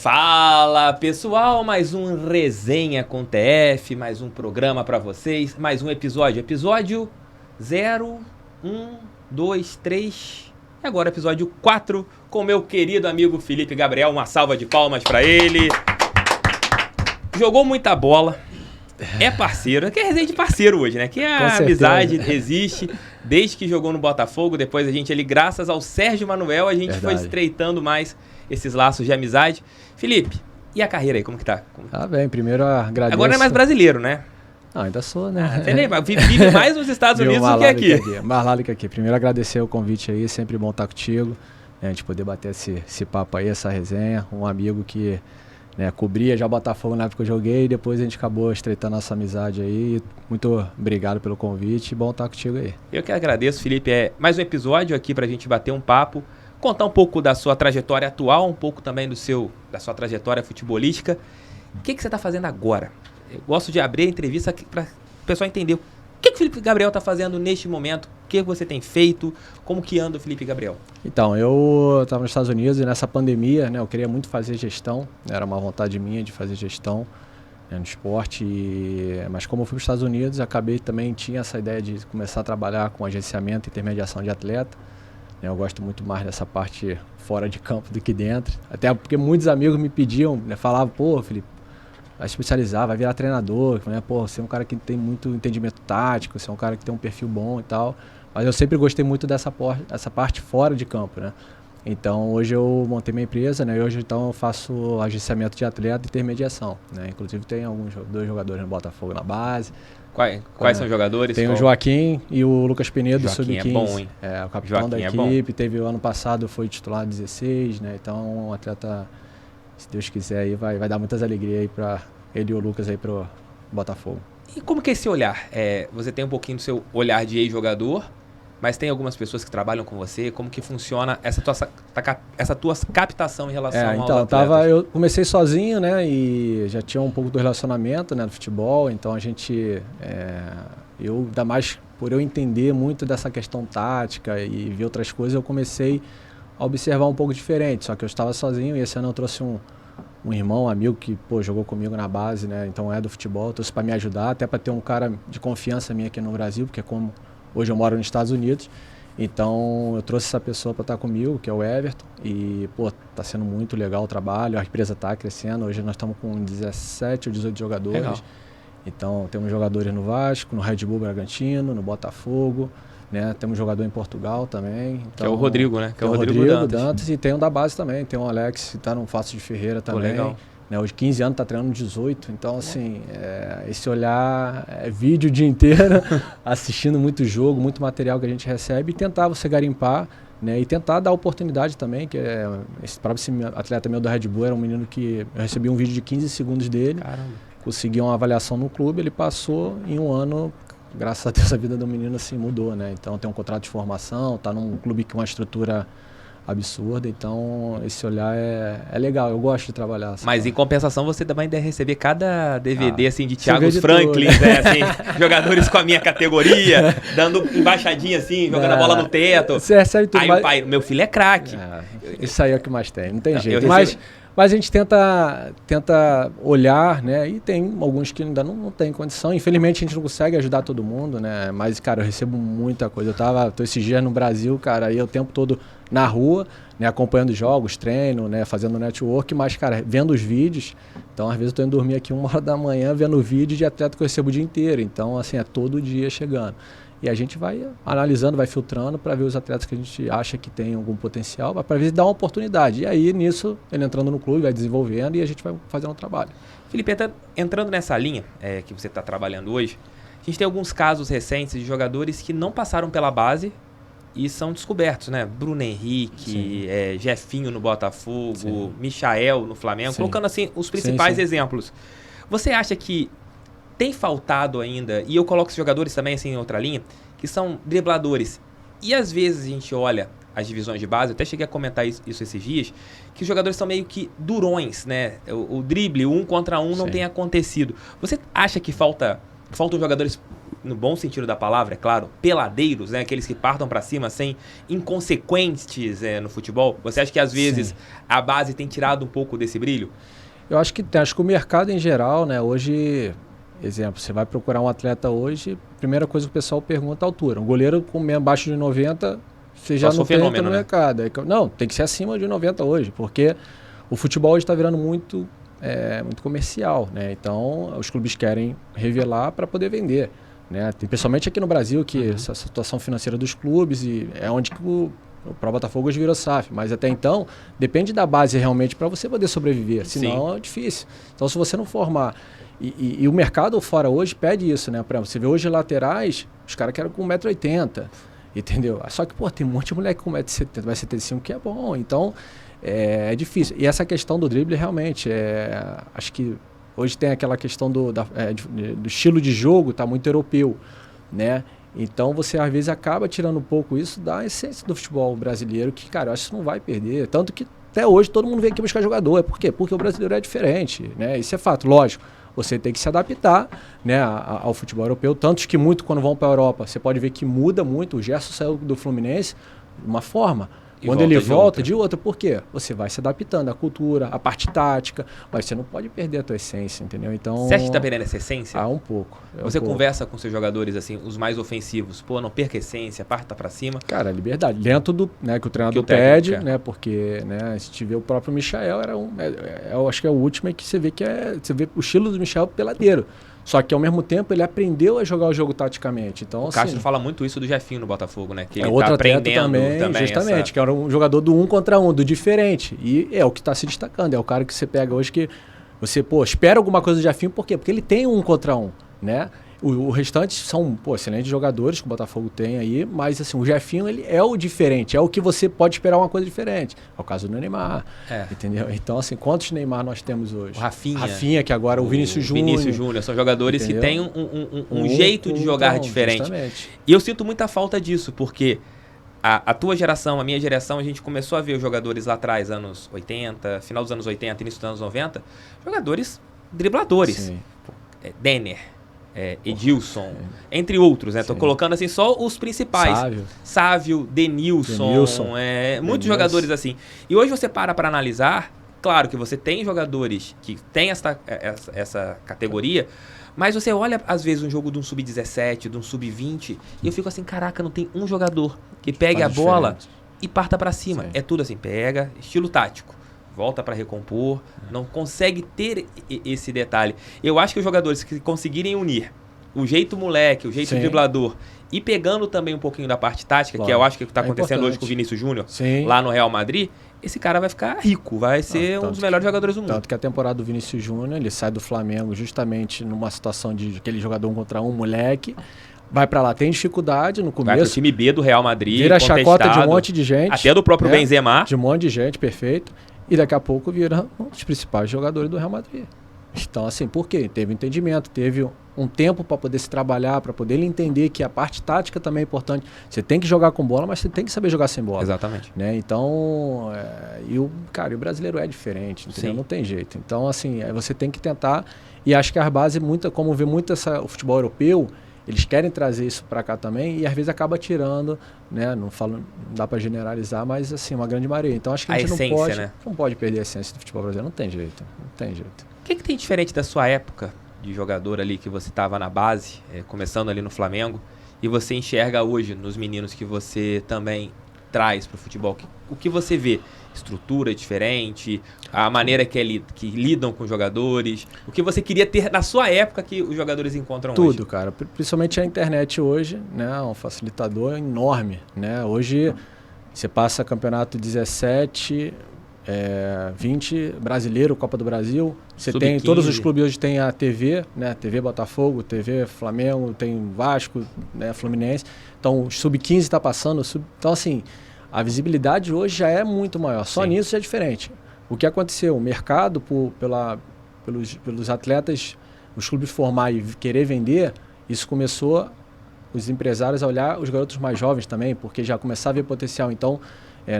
Fala pessoal, mais um Resenha com TF, mais um programa pra vocês, mais um episódio 0, 1, 2, 3 e agora episódio 4 com meu querido amigo Felipe Gabriel, uma salva de palmas pra ele. Jogou muita bola, é parceiro, que é resenha de parceiro hoje, né? Que a amizade existe desde que jogou no Botafogo, depois a gente ali, graças ao Sérgio Manuel, a gente foi estreitando mais esses laços de amizade. Felipe, e a carreira aí, como que tá? Tá bem, primeiro agradeço. Agora não é mais brasileiro, né? Não, ainda sou, né? Vive mais nos Estados Unidos do que aqui. Mais lá do que aqui. Primeiro agradecer o convite aí, sempre bom estar contigo, né, a gente poder bater esse papo aí, essa resenha. Um amigo que, né, cobria já Botafogo na época que eu joguei, e depois a gente acabou estreitando nossa amizade aí. Muito obrigado pelo convite, bom estar contigo aí. Eu que agradeço, Felipe. É mais um episódio aqui pra gente bater um papo, contar um pouco da sua trajetória atual, um pouco também da sua trajetória futebolística. O que você está fazendo agora? Eu gosto de abrir a entrevista para o pessoal entender o que o Felipe Gabriel está fazendo neste momento, o que você tem feito, como que anda o Felipe Gabriel? Então, eu estava nos Estados Unidos e nessa pandemia, né, eu queria muito fazer gestão, era uma vontade minha de fazer gestão, né, no esporte, mas como eu fui para os Estados Unidos, acabei também, tinha essa ideia de começar a trabalhar com agenciamento e intermediação de atleta. Eu gosto muito mais dessa parte fora de campo do que dentro. Até porque muitos amigos me pediam, né, falavam, pô, Felipe, vai especializar, vai virar treinador, né? Pô, você é um cara que tem muito entendimento tático, você é um cara que tem um perfil bom e tal. Mas eu sempre gostei muito dessa parte fora de campo, né? Então hoje eu montei minha empresa, né? E hoje então eu faço agenciamento de atleta e intermediação, né? Inclusive tem dois jogadores no Botafogo na base. Quais são os jogadores? Tem o Joaquim e o Lucas Pinedo, sub-15. É bom, hein? É, o capitão da equipe. Teve o ano passado, foi titular 16, né? Então, um atleta, se Deus quiser, aí vai dar muitas alegrias aí para ele e o Lucas aí pro Botafogo. E como que é esse olhar? Você tem um pouquinho do seu olhar de ex-jogador, mas tem algumas pessoas que trabalham com você. Como que funciona essa tua captação em relação aos atletas? Eu comecei sozinho, né? E já tinha um pouco do relacionamento, né, do futebol. Então a gente, ainda mais por eu entender muito dessa questão tática e ver outras coisas, eu comecei a observar um pouco diferente. Só que eu estava sozinho e esse ano eu trouxe um irmão, um amigo que, pô, jogou comigo na base, né? Então é do futebol, trouxe para me ajudar, até para ter um cara de confiança minha aqui no Brasil, porque como hoje eu moro nos Estados Unidos, então eu trouxe essa pessoa para estar comigo, que é o Everton, e pô, tá sendo muito legal o trabalho, a empresa tá crescendo, hoje nós estamos com 17 ou 18 jogadores, legal. Então temos jogadores no Vasco, no Red Bull Bragantino, no Botafogo, né? Temos jogador em Portugal também. Então, que é o Rodrigo, né? Que é o Rodrigo Dantas, e tem um da base também, tem o Alex que está no Fácil de Ferreira também. Pô, legal. Né, hoje 15 anos, está treinando 18, então assim, esse olhar, vídeo o dia inteiro, assistindo muito jogo, muito material que a gente recebe e tentar você garimpar, né, e tentar dar oportunidade também, que esse próprio atleta meu do Red Bull era um menino que eu recebi um vídeo de 15 segundos dele, consegui uma avaliação no clube, ele passou em um ano, graças a Deus a vida do menino assim mudou, né, então tem um contrato de formação, está num clube com uma estrutura absurda, então esse olhar é legal, eu gosto de trabalhar. Mas em compensação você também deve receber cada DVD assim de Thiago Franklin, né, assim, jogadores com a minha categoria, dando embaixadinha assim, jogando a bola no teto. Você recebe tudo. Aí o pai, meu filho é craque. Isso aí é o que mais tem, não tem jeito. Mas a gente tenta olhar, né? E tem alguns que ainda não tem condição. Infelizmente a gente não consegue ajudar todo mundo, né? Mas, cara, eu recebo muita coisa. Tô esses dias no Brasil, cara, aí o tempo todo na rua, né? Acompanhando jogos, treino, né? Fazendo network, mas, cara, vendo os vídeos. Então, às vezes eu tô indo dormir aqui 1h da manhã vendo vídeo de atleta que eu recebo o dia inteiro. Então, assim, é todo dia chegando. E a gente vai analisando, vai filtrando para ver os atletas que a gente acha que tem algum potencial, para ver se dá uma oportunidade. E aí, nisso, ele entrando no clube, vai desenvolvendo e a gente vai fazendo um trabalho. Felipe, entrando nessa linha que você está trabalhando hoje, a gente tem alguns casos recentes de jogadores que não passaram pela base e são descobertos, né? Bruno Henrique, Jefinho no Botafogo, sim, Michael no Flamengo, sim, colocando assim os principais exemplos. Você acha que tem faltado ainda, e eu coloco os jogadores também assim em outra linha, que são dribladores. E às vezes a gente olha as divisões de base, eu até cheguei a comentar isso esses dias, que os jogadores são meio que durões, né? O drible, 1 contra 1 não tem acontecido. Você acha que faltam jogadores no bom sentido da palavra, é claro, peladeiros, né? Aqueles que partam pra cima sem inconsequentes no futebol. Você acha que às vezes a base tem tirado um pouco desse brilho? Eu acho que o mercado em geral, né, hoje, exemplo, você vai procurar um atleta hoje, primeira coisa que o pessoal pergunta é a altura. Um goleiro com abaixo de 90, você já não tem no mercado. Não, tem que ser acima de 90 hoje, porque o futebol hoje está virando muito comercial, né? Então, os clubes querem revelar para poder vender, né? Tem, principalmente aqui no Brasil, que essa situação financeira dos clubes e é onde que o Botafogo hoje virou SAF, mas até então depende da base realmente para você poder sobreviver, senão é difícil. Então, se você não formar... E o mercado fora hoje pede isso, né? Por exemplo, você vê hoje laterais, os caras querem com 1,80 m, entendeu? Só que, tem um monte de moleque com 1,70 m, vai 75 que é bom, então é difícil. E essa questão do drible realmente, acho que hoje tem aquela questão do estilo de jogo, tá muito europeu, né? Então você às vezes acaba tirando um pouco isso da essência do futebol brasileiro, que, cara, eu acho que não vai perder. Tanto que até hoje todo mundo vem aqui buscar jogador. Por quê? Porque o brasileiro é diferente, né? Isso é fato, lógico. Você tem que se adaptar, né, ao futebol europeu. Tanto que muito quando vão para a Europa, você pode ver que muda muito. O Gerson saiu do Fluminense de uma forma. Quando ele volta de outra, por quê? Você vai se adaptando à cultura, à parte tática, mas você não pode perder a tua essência, entendeu? Então, você acha que está perdendo essa essência? Um pouco. Você conversa com seus jogadores, assim, os mais ofensivos, não perca a essência, parta para cima? Cara, liberdade. Dentro do, né, que o treinador pede, né, porque, né, se tiver o próprio Michael, eu acho que é o último que você vê você vê o estilo do Michael peladeiro. Só que, ao mesmo tempo, ele aprendeu a jogar o jogo taticamente. Então, o Castro fala muito isso do Jefinho no Botafogo, né? Que ele tá aprendendo também justamente, que era um jogador do 1 contra 1, do diferente. E é o que está se destacando. É o cara que você pega hoje que você, espera alguma coisa do Jefinho. Por quê? Porque ele tem 1 contra 1, né? O restante são, excelentes jogadores que o Botafogo tem aí, mas assim, o Jefinho, ele é o diferente, é o que você pode esperar uma coisa diferente. É o caso do Neymar, entendeu? Então, assim, quantos Neymar nós temos hoje? O Rafinha. Rafinha, que agora o Vinícius Júnior. Vinícius Júnior, são jogadores que têm um jeito de jogar diferente. Justamente. E eu sinto muita falta disso, porque a tua geração, a minha geração, a gente começou a ver os jogadores lá atrás, anos 80, final dos anos 80, início dos anos 90, jogadores dribladores. Sim. Denner. Edilson, entre outros, né? Tô colocando assim só os principais. Sávio, Denilson, muitos jogadores assim. E hoje você para analisar, claro que você tem jogadores que tem essa categoria, mas você olha às vezes um jogo de um sub-17, de um sub-20, e eu fico assim, caraca, não tem um jogador que pegue a bola e parta para cima. Sim. É tudo assim, pega, estilo tático. Volta para recompor, não consegue ter esse detalhe. Eu acho que os jogadores que conseguirem unir o jeito moleque, o jeito driblador, e pegando também um pouquinho da parte tática, que eu acho que está acontecendo hoje com o Vinícius Júnior, lá no Real Madrid, esse cara vai ficar rico, vai ser um dos melhores jogadores do mundo. Tanto que a temporada do Vinícius Júnior, ele sai do Flamengo justamente numa situação de aquele jogador 1 contra 1, moleque, vai pra lá, tem dificuldade no começo. Vai pro time B do Real Madrid, vira chacota de um monte de gente. Até do próprio Benzema. De um monte de gente, perfeito. E daqui a pouco vira um dos principais jogadores do Real Madrid. Então, assim, por quê? Teve entendimento, teve um tempo para poder se trabalhar, para poder ele entender que a parte tática também é importante. Você tem que jogar com bola, mas você tem que saber jogar sem bola. Exatamente. Né? Então, o brasileiro é diferente, entendeu? Não tem jeito. Então, assim, você tem que tentar. E acho que as bases, como vê muito o futebol europeu, eles querem trazer isso para cá também e às vezes acaba tirando, né? Não dá para generalizar, mas assim, uma grande maioria. Então acho que a gente não pode perder a essência do futebol brasileiro. Não tem jeito. O que tem diferente da sua época de jogador ali, que você estava na base, começando ali no Flamengo, e você enxerga hoje nos meninos que você também traz para o futebol? O que você vê? Estrutura diferente, a maneira que lidam com os jogadores, o que você queria ter na sua época que os jogadores encontram hoje? Tudo, cara. Principalmente a internet hoje, né? É um facilitador enorme, né? Hoje você passa campeonato 17, 20, brasileiro, Copa do Brasil. Você tem, todos os clubes hoje tem a TV, né? TV Botafogo, TV Flamengo, tem Vasco, né? Fluminense. Então o Sub-15 está passando. Então assim, a visibilidade hoje já é muito maior. Só nisso já é diferente. O que aconteceu? O mercado, pelos atletas, os clubes formar e querer vender, isso começou os empresários a olhar os garotos mais jovens também, porque já começava a ver potencial. Então,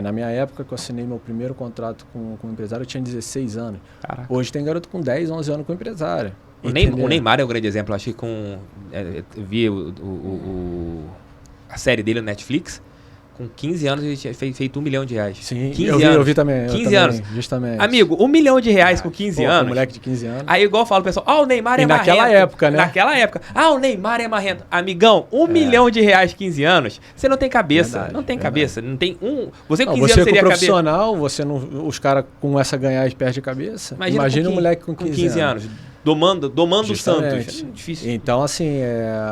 na minha época, que eu assinei meu primeiro contrato com o empresário, eu tinha 16 anos. Caraca. Hoje tem garoto com 10, 11 anos com empresário. O Neymar é um grande exemplo. Eu acho que eu vi a série dele no Netflix. Com 15 anos ele tinha feito R$1 milhão. Sim, 15 eu vi também. 15 anos. Justamente. Amigo, R$1 milhão com 15 anos. Um moleque de 15 anos. Aí igual eu falo pro pessoal, o Neymar é marrento. Naquela época, né? Naquela época. O Neymar é marrento. Amigão, R$1 milhão, 15 anos, você não tem cabeça. Verdade, não tem verdade. cabeça. Não tem Você com 15 você anos seria profissional, você não, os caras com essa ganhar e perde a cabeça. Imagina um moleque com 15 anos. Domando o Justamente. Santos. É difícil. Então, assim,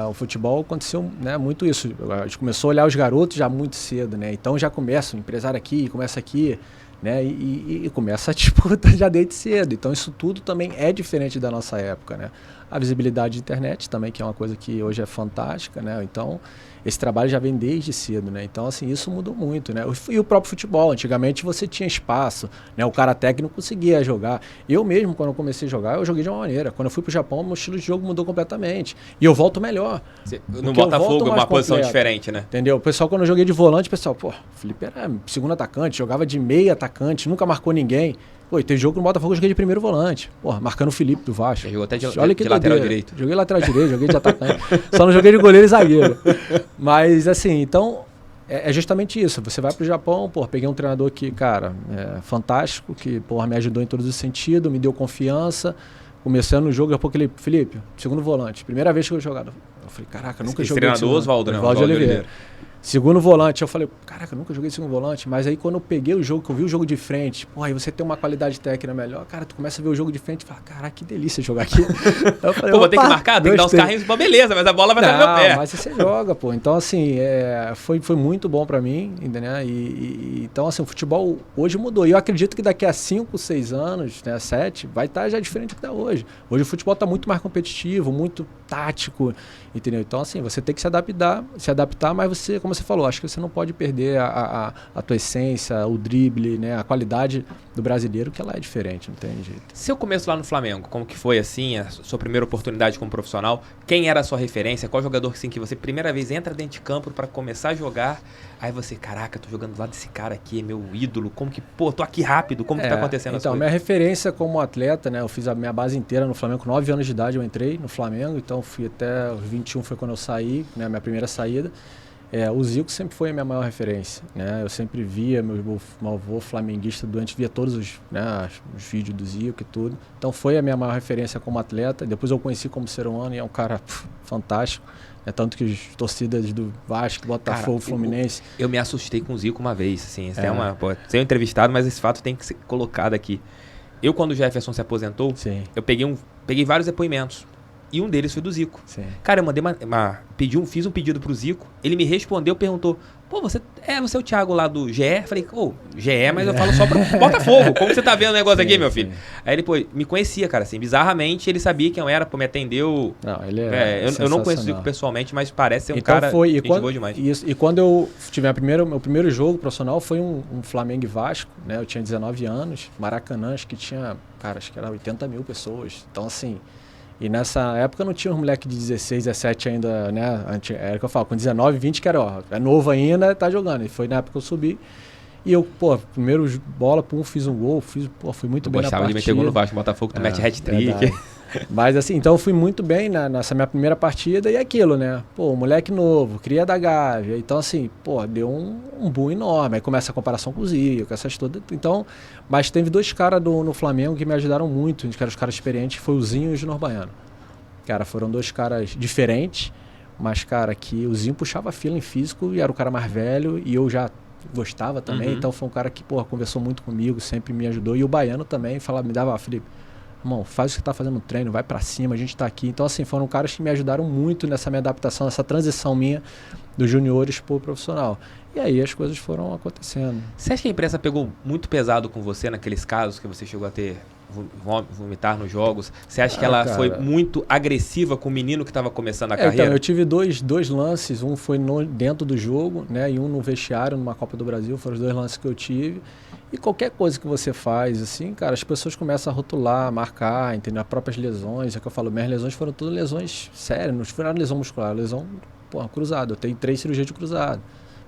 o futebol aconteceu, né, muito isso. A gente começou a olhar os garotos já muito cedo, né? Então já começa o empresário aqui, começa aqui, né? E começa a disputa já desde cedo. Então isso tudo também é diferente da nossa época, né? A visibilidade de internet também, que é uma coisa que hoje é fantástica, né? Então, esse trabalho já vem desde cedo, né? Então, assim, isso mudou muito, né? E o próprio futebol, antigamente você tinha espaço, né? O cara técnico conseguia jogar. Eu mesmo, quando eu comecei a jogar, eu joguei de uma maneira. Quando eu fui pro Japão, meu estilo de jogo mudou completamente. E eu volto melhor. No Botafogo, uma posição diferente, né? Entendeu? O pessoal, quando eu joguei de volante, o pessoal, o Felipe era segundo atacante, jogava de meio atacante, nunca marcou ninguém. E tem jogo no Botafogo, eu joguei de primeiro volante. marcando o Felipe do Vasco. Jogou até de lateral direito. Joguei lateral direito, joguei de atacante. Só não joguei de goleiro e zagueiro. Mas, assim, então, é justamente isso. Você vai pro Japão, peguei um treinador que, cara, fantástico, que, me ajudou em todos os sentidos, me deu confiança. Começando no jogo, daqui a pouco ele, Felipe, segundo volante. Primeira vez que eu jogava. Eu falei, caraca, nunca joguei. Treinador Oswaldo, né? Oswaldo Oliveira. Segundo volante, eu falei, caraca, eu nunca joguei segundo volante, mas aí quando eu peguei o jogo, que eu vi o jogo de frente, aí você tem uma qualidade técnica melhor, cara, tu começa a ver o jogo de frente e fala, caraca, que delícia jogar aqui. Eu falei, vou ter que marcar, tem que dar uns carrinhos, beleza, mas a bola vai estar no meu pé. Mas você joga, Então, assim, foi muito bom pra mim, entendeu? Então, assim, o futebol hoje mudou. E eu acredito que daqui a 5, 6 anos, né, 7, vai estar já diferente do que está hoje. Hoje o futebol está muito mais competitivo, muito tático, entendeu? Então, assim, você tem que se adaptar, mas você, como você falou, acho que você não pode perder a tua essência, o drible, né, a qualidade do brasileiro, que ela é diferente, não tem jeito. Seu começo lá no Flamengo, como que foi, assim, a sua primeira oportunidade como profissional? Quem era a sua referência? Qual jogador assim, que você, primeira vez, entra dentro de campo para começar a jogar, aí você, caraca, tô jogando do lado desse cara aqui, é meu ídolo, como que, tô aqui rápido, como que tá acontecendo então, minha referência como atleta, né, eu fiz a minha base inteira no Flamengo, com 9 anos de idade eu entrei no Flamengo, então fui até os 21, foi quando eu saí, né, minha primeira saída. O Zico sempre foi a minha maior referência, né? Eu sempre via, meu avô flamenguista doente, via todos os vídeos do Zico e tudo. Então foi a minha maior referência como atleta. Depois eu conheci como ser humano e é um cara fantástico. Tanto que as torcidas do Vasco, Botafogo, Fluminense... Eu me assustei com o Zico uma vez, assim. Ser entrevistado, mas esse fato tem que ser colocado aqui. Eu, quando o Jefferson se aposentou, eu peguei vários depoimentos. E um deles foi do Zico. Sim. Cara, eu mandei fiz um pedido pro Zico. Ele me respondeu, perguntou: você é o Thiago lá do GE? Falei, GE, mas eu falo só pro Botafogo. Como você tá vendo o negócio aqui, meu filho? Aí ele, me conhecia, cara, assim, bizarramente, ele sabia quem eu era, me atendeu. Não, ele eu não conheço o Zico pessoalmente, mas parece ser um então cara foi, gente boa demais. E quando eu tive meu primeiro jogo profissional foi um Flamengo e Vasco, né? Eu tinha 19 anos, Maracanã, acho que era 80 mil pessoas. Então, assim... E nessa época não tinha um moleque de 16, 17 ainda, né? Era o que eu falo, com 19, 20 que era, é novo ainda, tá jogando. E foi na época que eu subi. E eu, primeiro bola, fiz um gol, fui muito bem na partida. Gostava de meter gol no Vasco, Botafogo, tu mete hat-trick. Mas assim, então eu fui muito bem nessa minha primeira partida e aquilo, né? Moleque novo, cria da Gávea. Então assim, deu um boom enorme. Aí começa a comparação com o Zico, essas todas. Então, mas teve 2 caras no Flamengo que me ajudaram muito, que eram os caras experientes, foi o Zinho e o Junior Baiano. Cara, foram 2 caras diferentes, mas, cara, que o Zinho puxava a fila em físico e era o cara mais velho e eu já gostava também. Então foi um cara que, conversou muito comigo, sempre me ajudou. E o Baiano também me dava, Felipe, irmão, faz o que você tá fazendo no treino, vai pra cima, a gente tá aqui. Então, assim, foram caras que me ajudaram muito nessa minha adaptação, nessa transição minha dos juniores pro profissional. E aí as coisas foram acontecendo. Você acha que a imprensa pegou muito pesado com você naqueles casos que você chegou a ter vomitar nos jogos? Você acha que ela foi muito agressiva com o menino que estava começando a carreira? Então, eu tive dois lances, um foi dentro do jogo, né, e um no vestiário, numa Copa do Brasil, foram os 2 lances que eu tive. E qualquer coisa que você faz, assim, cara, as pessoas começam a rotular, a marcar, entendeu? As próprias lesões, é o que eu falo, minhas lesões foram todas lesões sérias, não foram lesão muscular, lesão, cruzado. Eu tenho 3 cirurgias de cruzado.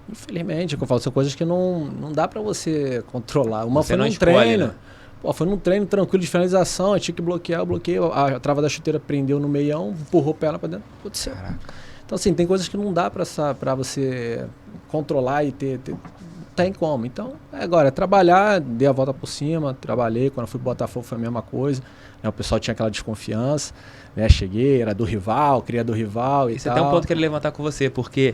Infelizmente, é o que eu falo, são coisas que não dá pra você controlar. Uma você foi num treino. Né? Pô, foi num treino tranquilo de finalização, eu tinha que bloquear, eu bloqueei, a trava da chuteira prendeu no meião, empurrou a perna pra dentro, tudo certo. Caraca. Então, assim, tem coisas que não dá pra você controlar e ter. Não tem como. Então, agora, é trabalhar, dei a volta por cima, trabalhei. Quando eu fui pro Botafogo foi a mesma coisa. Né, o pessoal tinha aquela desconfiança, né? Cheguei, era do rival, queria do rival e Esse tal. é até um ponto que eu queria levantar com você, porque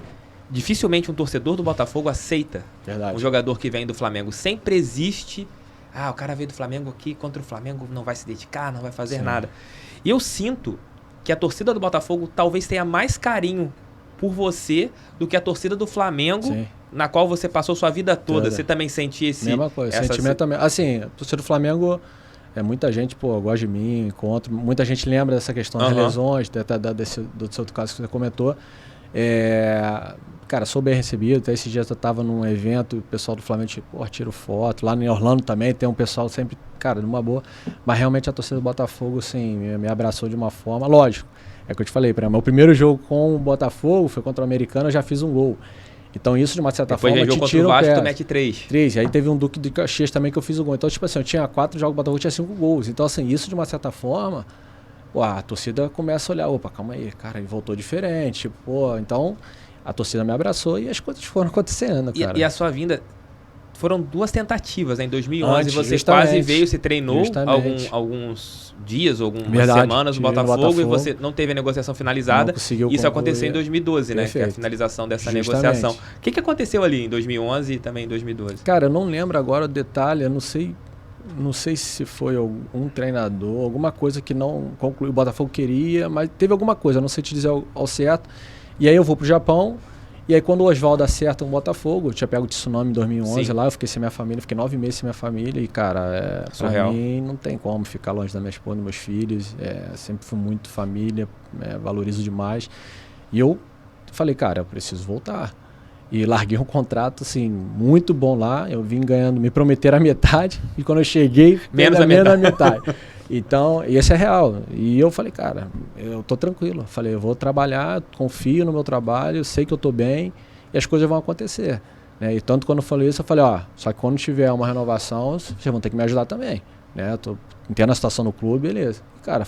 dificilmente um torcedor do Botafogo aceita Verdade. um jogador que vem do Flamengo. Sempre existe, o cara veio do Flamengo aqui, contra o Flamengo não vai se dedicar, não vai fazer nada. E eu sinto que a torcida do Botafogo talvez tenha mais carinho por você do que a torcida do Flamengo, Sim. na qual você passou sua vida toda. Você também sentia esse... Mesma coisa, sentimento também. Assim, a torcida do Flamengo, muita gente, gosta de mim, encontro. Muita gente lembra dessa questão das lesões, do seu caso que você comentou. Cara, sou bem recebido. Até esses dias eu estava num evento, o pessoal do Flamengo, tipo, tiro foto. Lá em Orlando também tem um pessoal sempre, cara, numa boa. Mas realmente a torcida do Botafogo, assim, me abraçou de uma forma. Lógico, é o que eu te falei, meu primeiro jogo com o Botafogo foi contra o Americano, eu já fiz um gol. Então isso, de uma certa forma, te tira o pé. Depois contra o Vasco, tu mete 3. E aí teve um Duque de Caxias também que eu fiz o gol. Então, tipo assim, eu tinha 4 jogos do Botafogo, tinha 5 gols. Então, assim, isso de uma certa forma, a torcida começa a olhar, opa, calma aí, cara, ele voltou diferente, então a torcida me abraçou e as coisas foram acontecendo, cara. E a sua vinda, foram 2 tentativas, né? Em 2011 você justamente, quase veio, você treinou alguns dias, algumas semanas no Botafogo, e você não teve a negociação finalizada. Isso aconteceu em 2012, né? Que é a finalização dessa negociação. O que aconteceu ali em 2011 e também em 2012? Cara, eu não lembro agora o detalhe, eu não sei se foi algum treinador, alguma coisa que não concluiu, o Botafogo queria, mas teve alguma coisa, eu não sei te dizer ao certo. E aí eu vou pro Japão, e aí quando o Oswaldo acerta um Botafogo, eu tinha pego o tsunami em 2011 lá, eu fiquei sem minha família, fiquei 9 meses sem minha família, e cara, pra mim não tem como ficar longe da minha esposa, dos meus filhos, sempre fui muito família, valorizo demais. E eu falei, cara, eu preciso voltar. E larguei um contrato, assim, muito bom lá. Eu vim ganhando, me prometeram a metade. E quando eu cheguei, menos a metade. Então, e esse é real. E eu falei, cara, eu tô tranquilo. Eu falei, eu vou trabalhar, confio no meu trabalho, sei que eu tô bem e as coisas vão acontecer. Né? E tanto quando eu falei isso, eu falei, só que quando tiver uma renovação, vocês vão ter que me ajudar também. Né? Entendo a situação no clube, beleza. E, cara,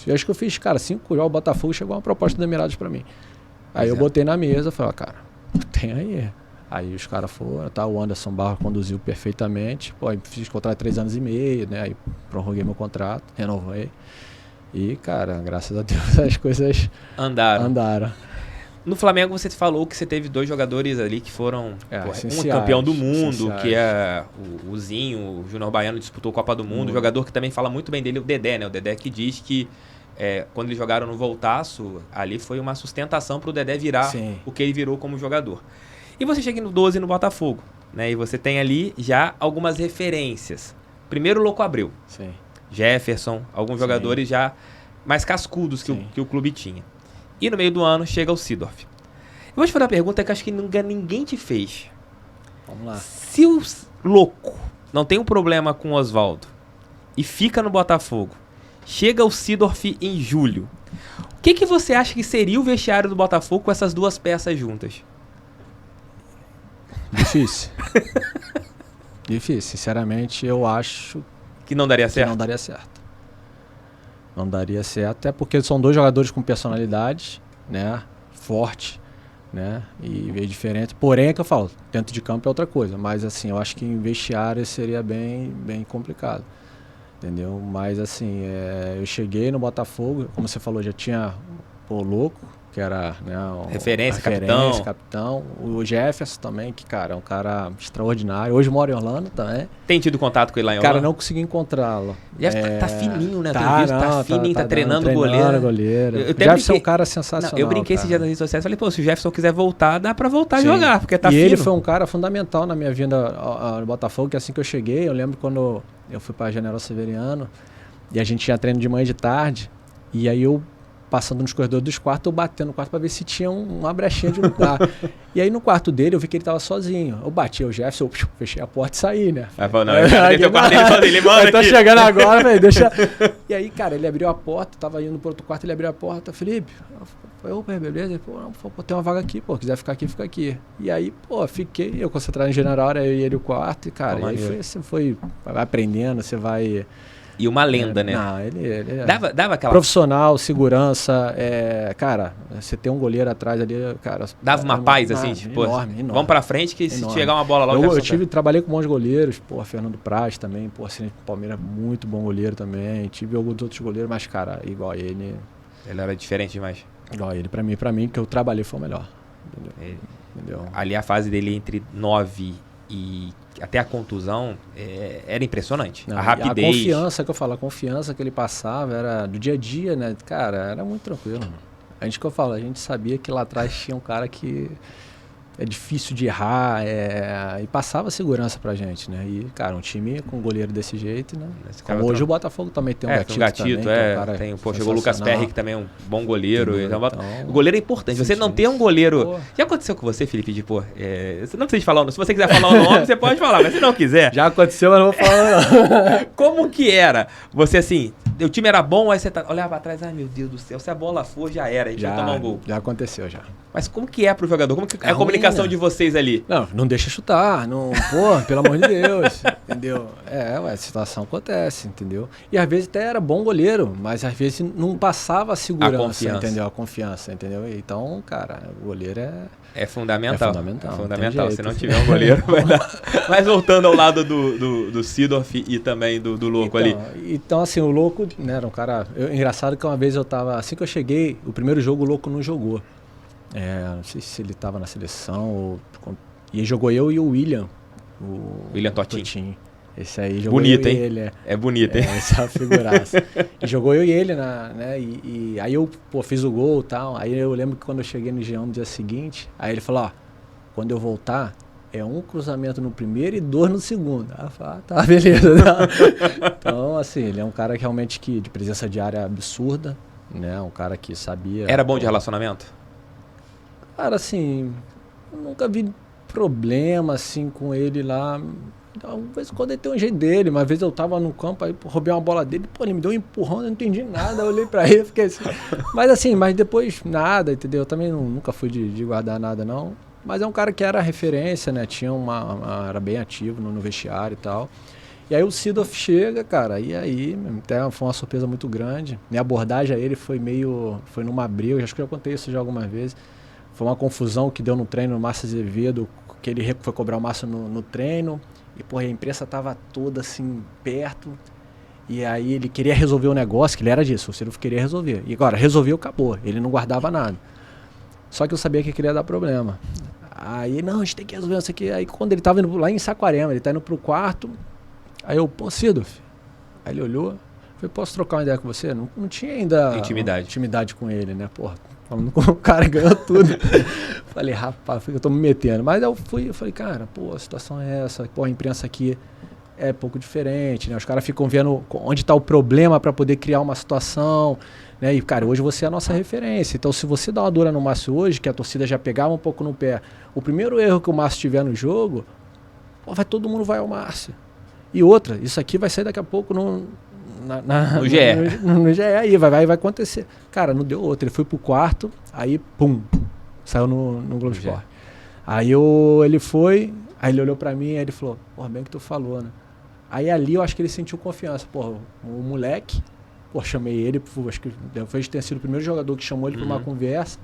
eu acho que eu fiz, cara, 5 jogos, o Botafogo chegou uma proposta do Emirados pra mim. Aí eu botei na mesa, falei, cara, tem aí. Aí os caras foram, o Anderson Barra conduziu perfeitamente. Fiz contrato de 3 anos e meio, né? Aí prorroguei meu contrato, renovei. E, cara, graças a Deus as coisas andaram. No Flamengo você falou que você teve 2 jogadores ali que foram um campeão do mundo, que é o Zinho, o Júnior Baiano disputou a Copa do Mundo, jogador que também fala muito bem dele, o Dedé, né? O Dedé que diz que quando eles jogaram no Voltaço, ali foi uma sustentação para o Dedé virar o que ele virou como jogador. E você chega no 12 no Botafogo, né? E você tem ali já algumas referências. Primeiro o Louco Abreu. Sim. Jefferson, alguns jogadores já mais cascudos que o clube tinha. E no meio do ano chega o Seedorf. Eu vou te fazer uma pergunta que acho que ninguém te fez. Vamos lá. Se o Louco não tem um problema com o Oswaldo e fica no Botafogo, chega o Seedorf em julho, o que você acha que seria o vestiário do Botafogo com essas 2 peças juntas? Difícil. Difícil. Sinceramente, eu acho que não daria certo. Não daria certo. Não daria certo, até porque são 2 jogadores com personalidade, né? Forte, né? E veio diferente. Porém, é que eu falo, dentro de campo é outra coisa. Mas assim, eu acho que em vestiário seria bem complicado. Entendeu? Mas assim, eu cheguei no Botafogo, como você falou, já tinha o Louco, que era, né, referência, capitão. O Jefferson também, que, cara, é um cara extraordinário. Hoje mora em Orlando também. Tem tido contato com ele lá em Orlando? Cara, não consegui encontrá-lo. Jefferson tá fininho, né? Tá fininho, tá treinando goleiro. O Jefferson é um cara sensacional. Eu brinquei esse dia nas redes sociais, falei, se o Jefferson quiser voltar, dá pra voltar a jogar, porque tá fino. E ele foi um cara fundamental na minha vinda ao Botafogo, que assim que eu cheguei, eu lembro quando eu fui pra General Severiano, e a gente tinha treino de manhã e de tarde, e aí eu passando nos corredores dos quartos, eu batendo no quarto pra ver se tinha uma brechinha de lugar. E aí no quarto dele, eu vi que ele tava sozinho. Eu bati o Jefferson, eu fechei a porta e saí, né? Deixa o quarto dele sozinho, ele manda aqui. Tô chegando agora, velho, deixa... E aí, cara, ele abriu a porta, tava indo pro outro quarto, ele abriu a porta, Felipe, opa, beleza? Ele falou, pô, tem uma vaga aqui, pô, quiser ficar aqui, fica aqui. E aí, pô, fiquei, eu concentrado em general, eu e ele o quarto, e cara, e aí você vai aprendendo, você vai... E uma lenda, né? Não, ele dava aquela... Profissional, segurança, cara, você tem um goleiro atrás ali, cara... Dava uma paz, assim, tipo, enorme. Vamos pra frente que se chegar uma bola logo... Trabalhei com bons goleiros, pô, Fernando Praz também, pô, assim, Palmeiras, muito bom goleiro também, tive alguns outros goleiros, mas, cara, igual ele... Ele era diferente demais. Igual ele, pra mim, que eu trabalhei foi o melhor, entendeu? Ali a fase dele entre 9 e até a contusão era impressionante. Não, a rapidez. A confiança que eu falo, a confiança que ele passava era do dia a dia, né? Cara, era muito tranquilo. A gente sabia que lá atrás tinha um cara que é difícil de errar, e passava segurança pra gente, né? E, cara, um time com um goleiro desse jeito, né? Como hoje o Botafogo também tem um Gatito também, chegou o Lucas Perry, que também é um bom goleiro. Então, o goleiro é importante. Você não ter um goleiro... Já aconteceu com você, Felipe, de, você não precisa falar, se você quiser falar o nome, você pode falar, mas se não quiser... Já aconteceu, mas não vou falar não. Como que era? Você, assim, o time era bom, aí você olhava pra trás, ai meu Deus do céu, se a bola for, já era, a gente ia tomar um gol. Já aconteceu, já. Mas como que é pro jogador? Como que é a comunicação de vocês ali? Não deixa chutar, pô, pelo amor de Deus, entendeu? A situação acontece, entendeu? E às vezes até era bom goleiro, mas às vezes não passava a segurança, entendeu? A confiança, entendeu? Então, cara, o goleiro é fundamental. É fundamental. Se não tiver um goleiro, vai dar. Mas voltando ao lado do Seedorf e também do Louco ali. Então, assim, o Louco, né, era um cara... engraçado que uma vez eu tava... Assim que eu cheguei, o primeiro jogo o Louco não jogou. Não sei se ele tava na seleção e jogou eu e o William. O William Totin. Esse aí jogou bonito, eu hein? E ele. É bonito, hein? Esse é uma figuraça. E jogou eu e ele, né? E aí eu, fiz o gol e tal. Aí eu lembro que quando eu cheguei no G1 no dia seguinte, aí ele falou, quando eu voltar, é um cruzamento no primeiro e 2 no segundo. Aí eu falei, tá, beleza. Então, assim, ele é um cara que realmente de presença de área absurda, né? Um cara que sabia... Era bom de relacionamento? Cara, assim, eu nunca vi problema, assim, com ele lá. Uma vez quando ele tem um jeito dele, uma vez eu tava no campo, aí roubei uma bola dele, ele me deu um empurrão, eu não entendi nada, eu olhei pra ele, fiquei assim. Mas depois nada, entendeu? Eu também nunca fui de guardar nada, não. Mas é um cara que era referência, né? Tinha era bem ativo no vestiário e tal. E aí o Seedorf chega, cara, e aí até foi uma surpresa muito grande. Minha abordagem a ele foi numa briga, acho que eu já contei isso já algumas vezes. Foi uma confusão que deu no treino no Márcio Azevedo, que ele foi cobrar o Márcio no treino. E, a imprensa tava toda, assim, perto. E aí ele queria resolver o negócio, que ele era disso, o Seedorf queria resolver. E agora, resolveu, acabou. Ele não guardava nada. Só que eu sabia que queria dar problema. Aí, não, a gente tem que resolver isso aqui. Aí quando ele tava indo lá em Saquarema, ele tá indo pro quarto. Aí eu, Seedorf. Aí ele olhou. Falei, posso trocar uma ideia com você? Não tinha ainda intimidade com ele, né? Falando com o cara ganhou tudo. Falei, rapaz, eu tô me metendo. Mas eu falei, cara, a situação é essa. A imprensa aqui é pouco diferente, né? Os caras ficam vendo onde tá o problema para poder criar uma situação, né? E, cara, hoje você é a nossa referência. Então, se você dá uma dura no Márcio hoje, que a torcida já pegava um pouco no pé, o primeiro erro que o Márcio tiver no jogo, todo mundo vai ao Márcio. E outra, isso aqui vai sair daqui a pouco no GE. No GE aí, vai acontecer. Cara, não deu outro. Ele foi pro quarto, aí, pum, saiu no Globo Esporte. Aí ele foi, aí ele olhou pra mim, aí ele falou, bem que tu falou, né? Aí ali eu acho que ele sentiu confiança. O moleque, chamei ele, acho que depois de ter sido o primeiro jogador que chamou ele pra uma conversa.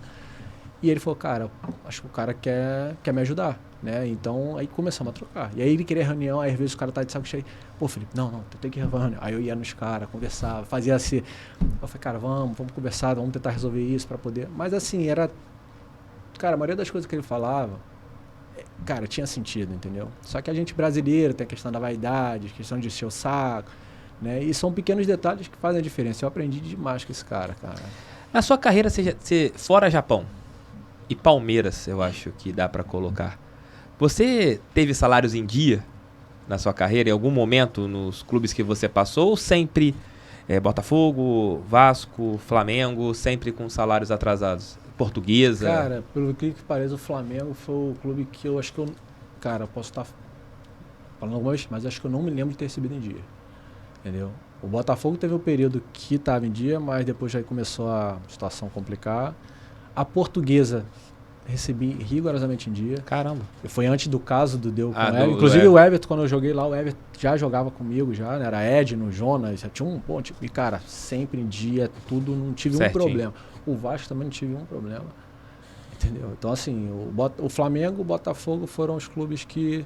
E ele falou, cara, acho que o cara quer me ajudar, né? Então, aí começamos a trocar. E aí ele queria reunião, aí às vezes o cara tá de saco cheio. Felipe, não, tu tem que ir pra reunião. Aí eu ia nos caras, conversava, fazia assim. Eu falei, cara, vamos conversar, vamos tentar resolver isso pra poder... Mas assim, cara, a maioria das coisas que ele falava, cara, tinha sentido, entendeu? Só que a gente brasileiro tem a questão da vaidade, a questão de encher o saco, né? E são pequenos detalhes que fazem a diferença. Eu aprendi demais com esse cara. Na sua carreira, você fora Japão e Palmeiras, eu acho que dá pra colocar, você teve salários em dia na sua carreira, em algum momento, nos clubes que você passou, ou sempre Botafogo, Vasco, Flamengo, sempre com salários atrasados. Portuguesa. Cara, pelo que pareça, o Flamengo foi o clube que eu acho que cara, eu posso estar falando algumas, mas acho que eu não me lembro de ter recebido em dia. Entendeu? O Botafogo teve um período que estava em dia, mas depois já começou a situação complicar. A Portuguesa recebi rigorosamente em dia. Caramba. Foi antes do caso do Deu com o Everton. do Inclusive o Everton, quando eu joguei lá, o Everton já jogava comigo, já, né? Era Edno, Jonas, já tinha um ponto. E, cara, sempre em dia, tudo, não tive Certinho. um problema. O Vasco também não tive um problema. Entendeu? Então, assim, o Flamengo e o Botafogo foram os clubes que...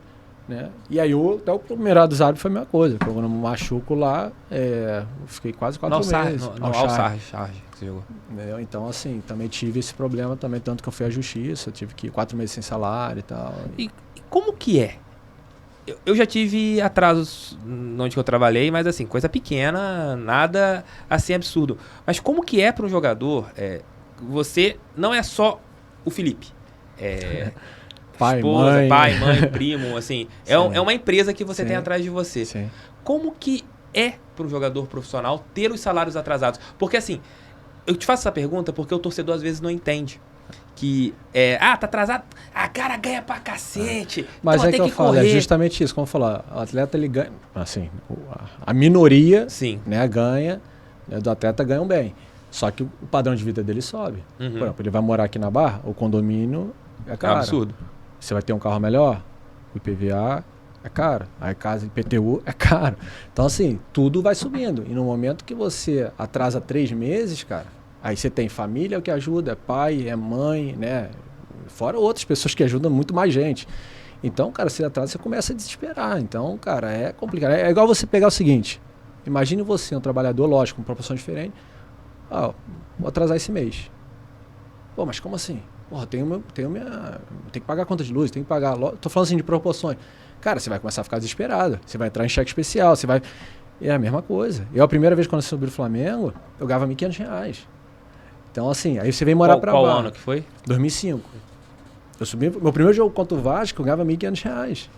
Né? E aí, até o Emirados Árabes foi a mesma coisa. Quando eu me machuco lá, eu fiquei quase 4 meses. No Al-Sarraj que você jogou. Então, assim, também tive esse problema também, tanto que eu fui à justiça, tive que ir 4 meses sem salário e tal. E como que é? Eu já tive atrasos onde eu trabalhei, mas assim, coisa pequena, nada assim absurdo. Mas como que é para um jogador, você não é só o Felipe, pai, esposa, mãe, primo, assim, é uma empresa que você tem atrás de você. Sim. Como que é para um jogador profissional ter os salários atrasados? Porque assim, eu te faço essa pergunta porque o torcedor às vezes não entende. Que tá atrasado, cara ganha pra cacete. Mas então é que eu falo, é justamente isso, como falar, o atleta ele ganha, assim, a minoria, né, ganha, né, do atleta ganham bem. Só que o padrão de vida dele sobe. Por exemplo, ele vai morar aqui na Barra, o condomínio é caro. É um absurdo. Você vai ter um carro melhor, o IPVA é caro, a casa IPTU é caro. Então, assim, tudo vai subindo. E no momento que você atrasa 3 meses, cara, aí você tem família que ajuda, é pai, é mãe, né? Fora outras pessoas que ajudam muito mais gente. Então, cara, você atrasa, você começa a desesperar. Então, cara, é complicado. É igual você pegar o seguinte, imagine você, um trabalhador, lógico, com proporção diferente, vou atrasar esse mês. Pô, mas como assim? Porra, tenho que pagar a conta de luz, tenho que pagar... Tô falando assim de proporções. Cara, você vai começar a ficar desesperado. Você vai entrar em cheque especial, você vai... É a mesma coisa. Eu, a primeira vez quando eu subi o Flamengo, eu ganhava R$1.500. Então, assim, aí você vem morar pra Barra. Qual ano que foi? 2005. Eu subi... Meu primeiro jogo contra o Vasco, eu ganhava R$1.500.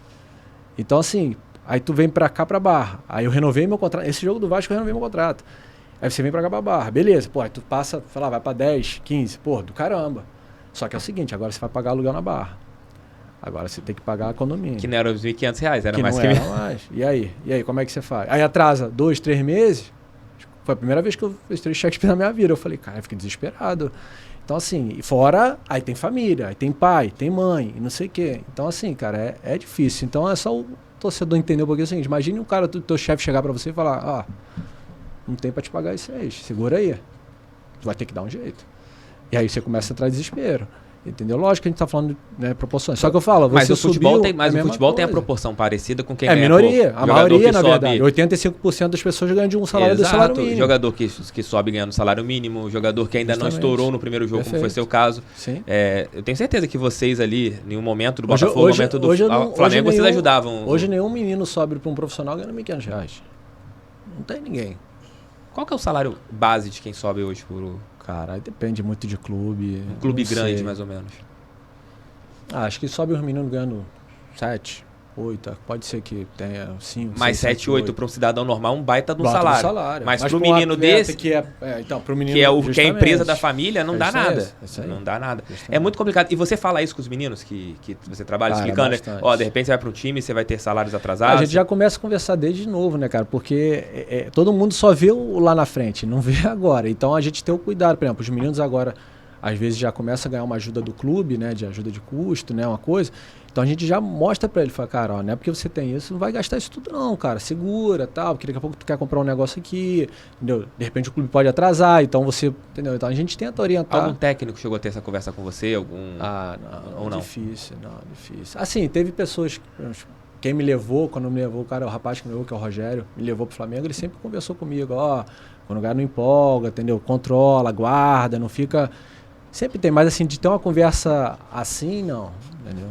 Então, assim, aí tu vem pra cá, pra Barra. Aí eu renovei meu contrato. Esse jogo do Vasco eu renovei meu contrato. Aí você vem pra cá, pra Barra. Beleza, pô, aí tu passa, sei lá, vai pra 10, 15. Pô, do caramba. Só que é o seguinte, agora você vai pagar aluguel na Barra. Agora você tem que pagar a condomínio. Que não era os R$1.500, era que mais não que... era mais. E aí, como é que você faz? Aí atrasa 2, 3 meses. Foi a primeira vez que eu fiz 3 cheques na minha vida. Eu falei, cara, eu fiquei desesperado. Então, assim, fora, aí tem família, aí tem pai, tem mãe, e não sei o quê. Então, assim, cara, é difícil. Então, é só o torcedor entender um pouquinho o seguinte. Imagine um cara, teu chefe chegar pra você e falar, não tem pra te pagar esse mês, segura aí. Tu vai ter que dar um jeito. E aí você começa a entrar desespero. Entendeu? Lógico que a gente tá falando, né, proporções. Só que eu falo, mas você o futebol subiu, o futebol tem a proporção parecida com quem ganha. É minoria. A maioria, na verdade. 85% das pessoas ganham de um salário do salário mínimo. Jogador que sobe ganhando salário mínimo, jogador que ainda não estourou no primeiro jogo, como foi seu caso. Sim. Eu tenho certeza que vocês ali, em um momento do Botafogo, no momento do Flamengo, vocês ajudavam. Hoje nenhum menino sobe para um profissional ganhando R$1.500. Não tem ninguém. Qual que é o salário base de quem sobe hoje por... Cara, depende muito de clube. Um clube grande, mais ou menos. Acho que sobe os meninos ganhando 7, 8. Pode ser que tenha 5, mais 6, 7, 8 para um cidadão normal, um baita de um salário. salário. Mas para um menino desse, pro menino, que é a empresa da família, não dá nada. Não dá nada. Justamente. É muito complicado. E você fala isso com os meninos que você trabalha, explicando, de repente você vai para um time, você vai ter salários atrasados. A gente já começa a conversar desde novo, né, cara? Porque todo mundo só vê o lá na frente, não vê agora. Então a gente tem o cuidado, por exemplo, os meninos agora às vezes já começa a ganhar uma ajuda do clube, né, de ajuda de custo, né, uma coisa. Então a gente já mostra pra ele, fala, cara, não é porque você tem isso, não vai gastar isso tudo não, cara, segura, tal, porque daqui a pouco tu quer comprar um negócio aqui, entendeu? De repente o clube pode atrasar, então você, entendeu? Então a gente tenta orientar. Algum técnico chegou a ter essa conversa com você, não, difícil. Assim, teve pessoas, quem me levou, quando me levou, o rapaz que me levou, que é o Rogério, me levou pro Flamengo, ele sempre conversou comigo, quando o cara não empolga, entendeu? Controla, guarda, não fica... Sempre tem, mas assim, de ter uma conversa assim, não. Entendeu?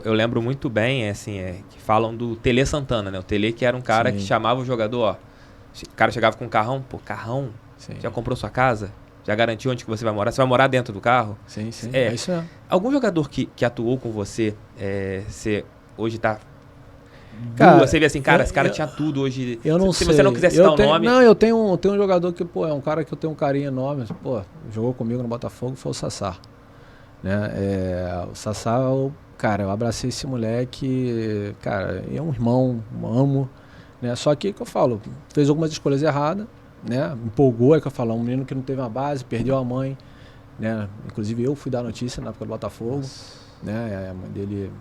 Eu lembro muito bem, que falam do Tele Santana, né? O Tele que era um cara que chamava o jogador, o cara chegava com um carrão, carrão? Sim. Já comprou sua casa? Já garantiu onde que você vai morar? Você vai morar dentro do carro? Sim, é isso mesmo. Algum jogador que atuou com você, você hoje está Cara, você vê assim, cara, esse cara tinha tudo hoje. Eu não se sei. você não quiser citar o nome... Não, eu tenho um jogador que, pô, é um cara que eu tenho um carinho enorme. Pô, jogou comigo no Botafogo, foi o Sassá. Né? O Sassá, cara, eu abracei esse moleque, cara, é um irmão, amo, né? Só que eu falo, fez algumas escolhas erradas, né? Empolgou, é que eu falo, um menino que não teve uma base, perdeu a mãe, né? Inclusive eu fui dar notícia na época do Botafogo, né? A mãe dele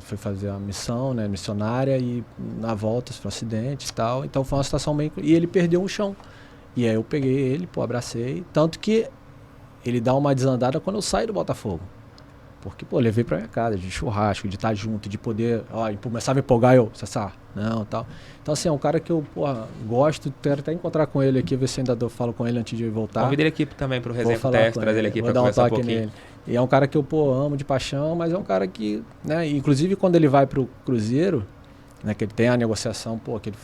foi fazer uma missão, né? Missionária, e na volta sofreu um acidente e tal, então foi uma situação bem... E ele perdeu o chão. E aí eu peguei ele, pô, abracei, tanto que ele dá uma desandada quando eu saio do Botafogo. Porque, pô, levei pra minha casa, de churrasco, de estar junto, de poder, começar a me empolgar, Sassá, não, tal. Então, assim, é um cara que eu, gosto, quero até encontrar com ele aqui, ver se ainda falo com ele antes de voltar. Convida ele aqui também pro Resenha com TF, trazer ele aqui pra conversar um pouquinho. Nele. E é um cara que eu, amo de paixão, mas é um cara que, né, inclusive quando ele vai pro Cruzeiro, né, que ele tem a negociação, que ele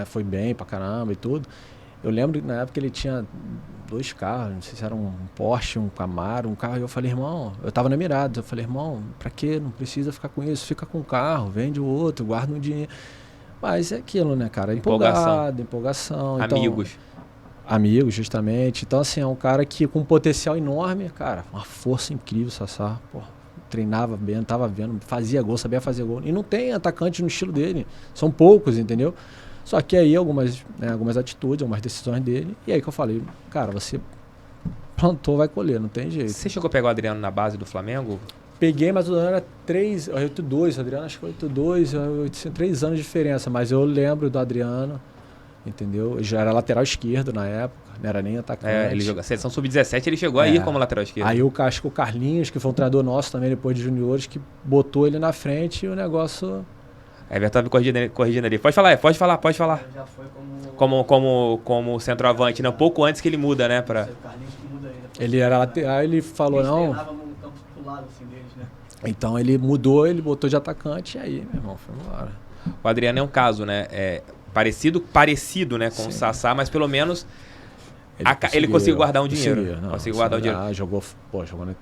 foi bem pra caramba e tudo. Eu lembro que na época ele tinha 2 carros, não sei se era um Porsche, um Camaro, um carro, e eu falei, irmão, eu tava na Emirados, eu falei, irmão, pra quê? Não precisa ficar com isso, fica com o carro, vende o outro, guarda um dinheiro. Mas é aquilo, né, cara? Empolgação. Amigos. Então, amigos, justamente. Então, assim, é um cara que com um potencial enorme, cara, uma força incrível, Sassá, treinava bem, tava vendo, fazia gol, sabia fazer gol. E não tem atacante no estilo dele, são poucos, entendeu? Só que aí algumas atitudes, algumas decisões dele, e aí que eu falei, cara, você plantou, vai colher, não tem jeito. Você chegou a pegar o Adriano na base do Flamengo? Peguei, mas o Adriano era 8-2, o Adriano acho que 8-2, 3 anos de diferença, mas eu lembro do Adriano, entendeu? Ele já era lateral esquerdo na época, não era nem atacante. Ele jogou a seleção sub-17, ele chegou aí como lateral esquerdo. Aí acho que o Carlinhos, que foi um treinador nosso também depois de juniores, que botou ele na frente e o negócio... Everton tá me corrigindo ali. Pode falar. Já foi como centroavante, né? Um pouco antes que ele muda, né? O Carlinhos que muda ainda. Ele era lateral, ele falou, eles não... treinavam no campo do lado, assim, deles, né? Então ele mudou, ele botou de atacante e aí, meu irmão, foi embora. O Adriano é um caso, né? Parecido, né? Com o Sassá, mas pelo menos ele conseguiu guardar um dinheiro. Conseguiu guardar um dinheiro. Jogou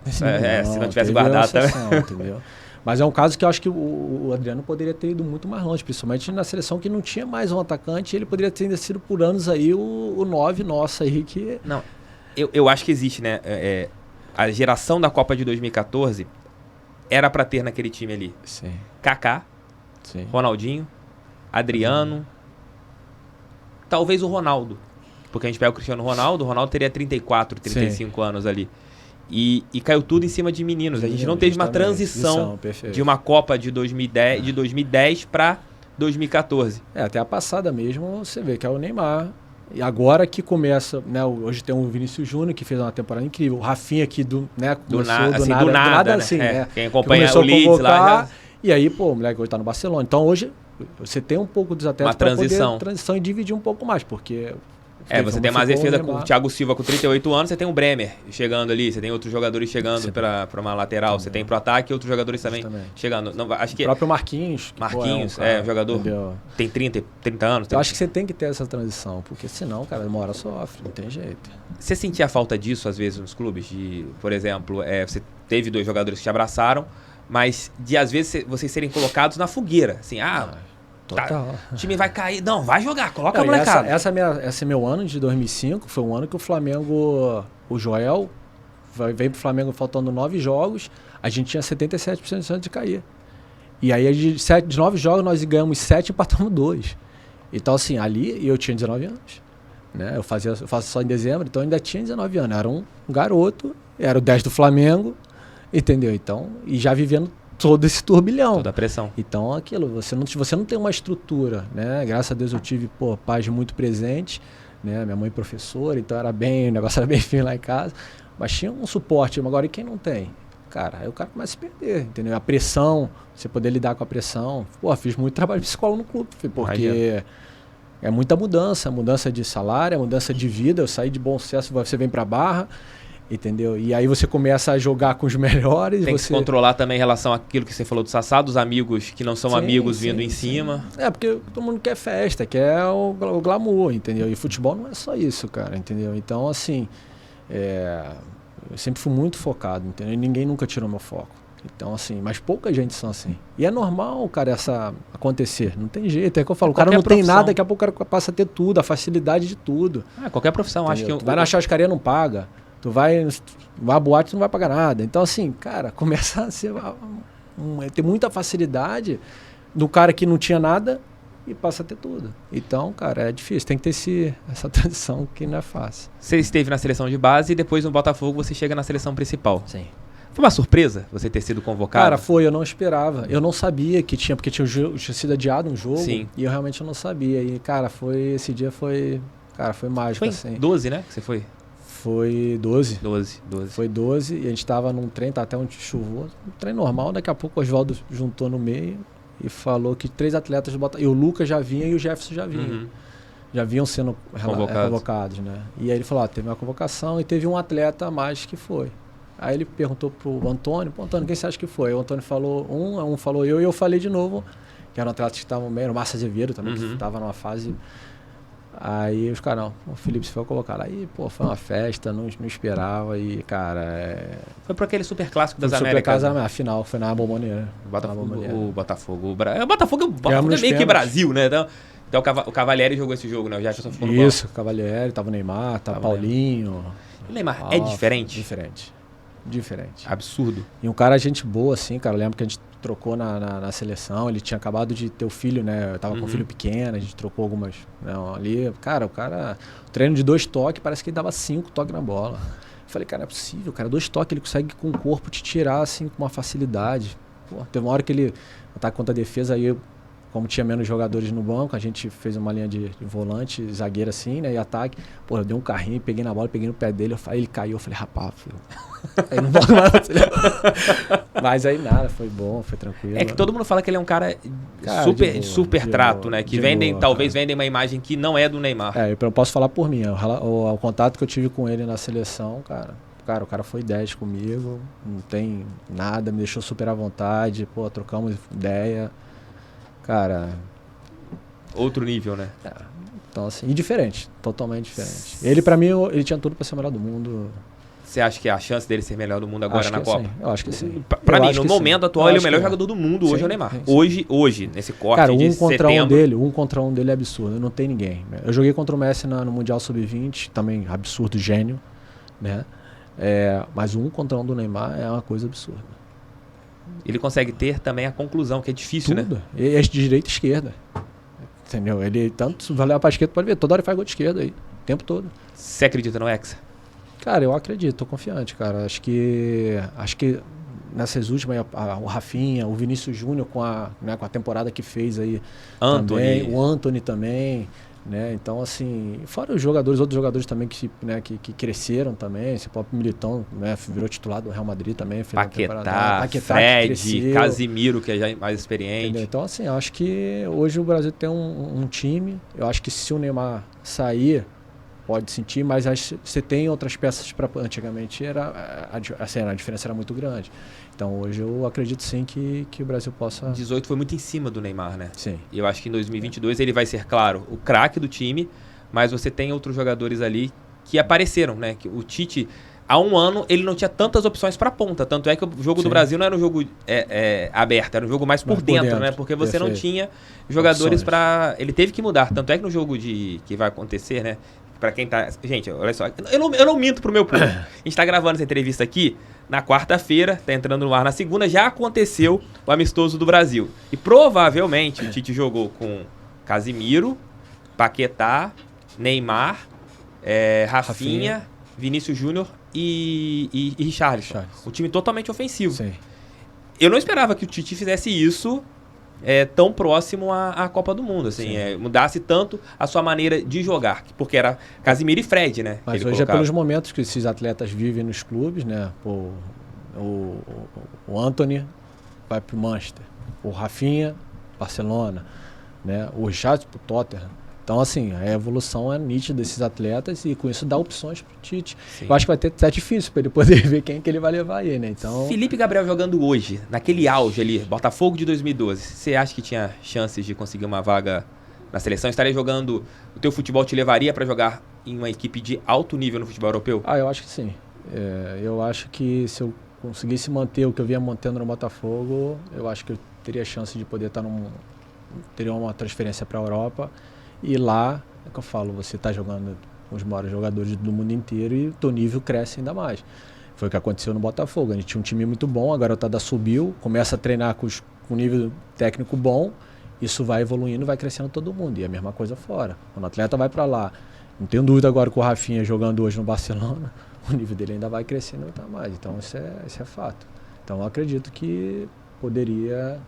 nesse se não tivesse guardado também. Entendeu? Mas é um caso que eu acho que o Adriano poderia ter ido muito mais longe, principalmente na seleção que não tinha mais um atacante, ele poderia ter ainda sido por anos aí o 9 nosso aí que... Não, eu acho que existe, né? A geração da Copa de 2014 era pra ter naquele time ali. Sim. Kaká, Sim. Ronaldinho, Adriano, talvez o Ronaldo, porque a gente pega o Cristiano Ronaldo, o Ronaldo teria 34, 35 Sim. anos ali. E caiu tudo em cima de meninos. A gente não teve uma transição de uma Copa de 2010 para 2014. Até a passada mesmo, você vê que é o Neymar. E agora que começa, né? Hoje tem o Vinícius Júnior, que fez uma temporada incrível. O Rafinha aqui do nada, né? Assim, quem acompanha o Leeds lá. E aí, o moleque hoje tá no Barcelona. Então hoje você tem um pouco dos atletas para poder transição e dividir um pouco mais, porque... você tem mais defesa com o Thiago Silva com 38 anos, você tem o Bremer chegando ali, você tem outros jogadores chegando para uma lateral, você tem pro ataque e outros jogadores também chegando. Não, acho que o próprio Marquinhos. Um jogador tem 30 anos. Eu acho que você tem que ter essa transição, porque senão, cara, uma hora sofre, não tem jeito. Você sentia falta disso às vezes nos clubes? Por exemplo, você teve 2 jogadores que te abraçaram, mas de às vezes vocês serem colocados na fogueira, assim, total. O time vai cair. Não, vai jogar, coloca a molecada. Esse meu ano de 2005 foi um ano que o Flamengo, o Joel, veio pro Flamengo faltando 9 jogos, a gente tinha 77% de chance de cair. E aí de 9 jogos nós ganhamos 7 e empatamos 2. Então assim, ali eu tinha 19 anos. Né? Eu faço só em dezembro, então eu ainda tinha 19 anos. Era um garoto, era o 10 do Flamengo, entendeu? Então, e já vivendo todo esse turbilhão. Toda a pressão. Então, aquilo, você não tem uma estrutura, né? Graças a Deus eu tive, pais muito presentes, né? Minha mãe professora, então o negócio era bem firme lá em casa, mas tinha um suporte. Agora, e quem não tem? Cara, aí o cara começa a se perder, entendeu? A pressão, você poder lidar com a pressão. Fiz muito trabalho de psicólogo no clube, porque é muita mudança de salário, mudança de vida. Eu saí de Bom Sucesso, você vem pra Barra, entendeu? E aí você começa a jogar com os melhores. Tem que se controlar também em relação àquilo que você falou do Sassá, dos amigos que não são amigos vindo em cima. Porque todo mundo quer festa, quer o glamour, entendeu? E futebol não é só isso, cara, entendeu? Então, assim, eu sempre fui muito focado, entendeu? E ninguém nunca tirou meu foco. Então, assim, mas pouca gente são assim. E é normal, cara, acontecer. Não tem jeito. É que eu falo, o Qualquer cara não tem profissão. nada, daqui a pouco o cara passa a ter tudo, a facilidade de tudo. Qualquer profissão, acho Entendeu? que... Tu vai na churrascaria, não paga. Tu vai à boate, tu não vai pagar nada. Então, assim, cara, começa a ser... tem muita facilidade do cara que não tinha nada e passa a ter tudo. Então, cara, é difícil. Tem que ter essa transição que não é fácil. Você esteve na seleção de base e depois no Botafogo você chega na seleção principal. Sim. Foi uma surpresa você ter sido convocado? Cara, foi, eu não esperava. Eu não sabia que tinha, porque tinha sido adiado um jogo. Sim. E eu realmente não sabia. E, cara, esse dia foi mágico, Foi assim. 12, né? Que você foi? Foi 12. 12. Foi 12 e a gente tava num trem, tá até um chuvoso. Um trem normal, daqui a pouco o Oswaldo juntou no meio e falou que 3 atletas do Botafogo. E o Lucas já vinha e o Jefferson já vinha. Uhum. Já vinham sendo convocados, né? E aí ele falou, teve uma convocação e teve um atleta a mais que foi. Aí ele perguntou pro Antônio, Antônio, quem você acha que foi? O Antônio falou um falou eu e eu falei de novo, que eram atletas que estavam bem, era o Márcio Azevedo também, que estava numa fase... Aí os caras, não, o Felipe se foi colocado. Aí, pô, foi uma festa, não esperava e, cara... Foi para aquele super clássico das Super Américas. A final, foi na Bombonera. O Botafogo é meio que pênaltis. Brasil, né? Então o Cavalieri jogou esse jogo, né? O Jefferson ficou no banco. Isso, Cavalieri, tava o Neymar, tava o Paulinho. O Neymar é diferente? Diferente. Absurdo. E um cara gente boa, assim, cara. Eu lembro que a gente trocou na seleção, ele tinha acabado de ter o filho, né? Eu tava com um filho pequeno, a gente trocou algumas, né, ali. Cara, o treino de 2 toques, parece que ele dava 5 toques na bola. Eu falei, cara, não é possível, cara. 2 toques, ele consegue com o corpo te tirar, assim, com uma facilidade. Pô, teve uma hora que ele ataque contra a defesa, aí como tinha menos jogadores no banco, a gente fez uma linha de volante, zagueiro assim, né, e ataque. Pô, eu dei um carrinho, peguei na bola, peguei no pé dele, ele caiu, eu falei, rapaz, filho. Aí não volto mais. Mas aí nada, foi bom, foi tranquilo. É que todo mundo fala que ele é um cara super de trato, boa, né? Que de vendem, boa, talvez vendem uma imagem que não é do Neymar. Eu posso falar por mim, o contato que eu tive com ele na seleção, cara, o cara foi 10 comigo, não tem nada, me deixou super à vontade, pô, trocamos ideia. Cara... Outro nível, né? Então, assim, e diferente, totalmente diferente. Ele, pra mim, ele tinha tudo pra ser o melhor do mundo. Você acha que a chance dele ser melhor do mundo agora na Copa? Sim, eu acho que sim. Pra mim, no momento atual, ele é o melhor jogador do mundo. Hoje é o Neymar. Hoje, nesse corte cara, de setembro... um contra um dele é absurdo, não tem ninguém. Eu joguei contra o Messi no Mundial Sub-20, também absurdo, gênio, né? Mas um contra um do Neymar é uma coisa absurda. Ele consegue ter também a conclusão, que é difícil, tudo, né? Ele é de direita e esquerda. Entendeu? Ele tanto, se vai para a esquerda, pode ver, toda hora ele faz gol de esquerda aí, o tempo todo. Você acredita no Hexa? Cara, eu acredito, tô confiante, cara. Acho que nessas últimas, o Rafinha, o Vinícius Júnior com a temporada que fez aí também, o Antony também, né? Então, assim, fora os outros jogadores também que cresceram também, esse próprio Militão, né, virou titular do Real Madrid também, fez Paquetá, Fred, Casimiro, que é já mais experiente. Entendeu? Então, assim, eu acho que hoje o Brasil tem um time, eu acho que se o Neymar sair, pode sentir, mas você tem outras peças para... Antigamente a diferença era muito grande. Então hoje eu acredito sim que o Brasil possa... 18 foi muito em cima do Neymar, né? Sim. E eu acho que em 2022 ele vai ser, claro, o craque do time, mas você tem outros jogadores ali que apareceram, né? Que o Tite, há um ano, ele não tinha tantas opções para ponta. Tanto é que o jogo do Brasil não era um jogo aberto, era um jogo mais por dentro, né? Porque você não tinha jogadores para... Ele teve que mudar. Tanto é que no jogo que vai acontecer, né? Pra quem tá... Gente, olha só. Eu não minto pro meu público. A gente tá gravando essa entrevista aqui na quarta-feira, tá entrando no ar na segunda, já aconteceu o amistoso do Brasil. E provavelmente o Tite jogou com Casimiro, Paquetá, Neymar, Rafinha, Vinícius Júnior e Richarlison. Um time totalmente ofensivo. Sim. Eu não esperava que o Tite fizesse isso tão próximo à Copa do Mundo, assim, mudasse tanto a sua maneira de jogar, porque era Casimiro e Fred, né? Mas hoje é pelos momentos que esses atletas vivem nos clubes, né? Pô, o Antony vai pro Manchester, o Rafinha, Barcelona, né? O Richarlison pro Tottenham. Então, assim, a evolução é nítida desses atletas e com isso dá opções pro Tite. Sim. Eu acho que vai ter até difícil para ele poder ver quem que ele vai levar aí, né? Então... Felipe Gabriel jogando hoje, naquele auge ali, Botafogo de 2012, você acha que tinha chances de conseguir uma vaga na seleção? Estaria jogando... O teu futebol te levaria para jogar em uma equipe de alto nível no futebol europeu? Eu acho que sim. Eu acho que se eu conseguisse manter o que eu vinha mantendo no Botafogo, eu acho que eu teria chance de poder estar teria uma transferência para a Europa. E lá, é que eu falo, você está jogando com os maiores jogadores do mundo inteiro e o teu nível cresce ainda mais. Foi o que aconteceu no Botafogo. A gente tinha um time muito bom, a garotada subiu, começa a treinar com um nível técnico bom, isso vai evoluindo, vai crescendo todo mundo. E a mesma coisa fora. Quando o atleta vai para lá, não tenho dúvida agora com o Rafinha jogando hoje no Barcelona, o nível dele ainda vai crescendo ainda mais. Então isso é fato. Então eu acredito que poderia...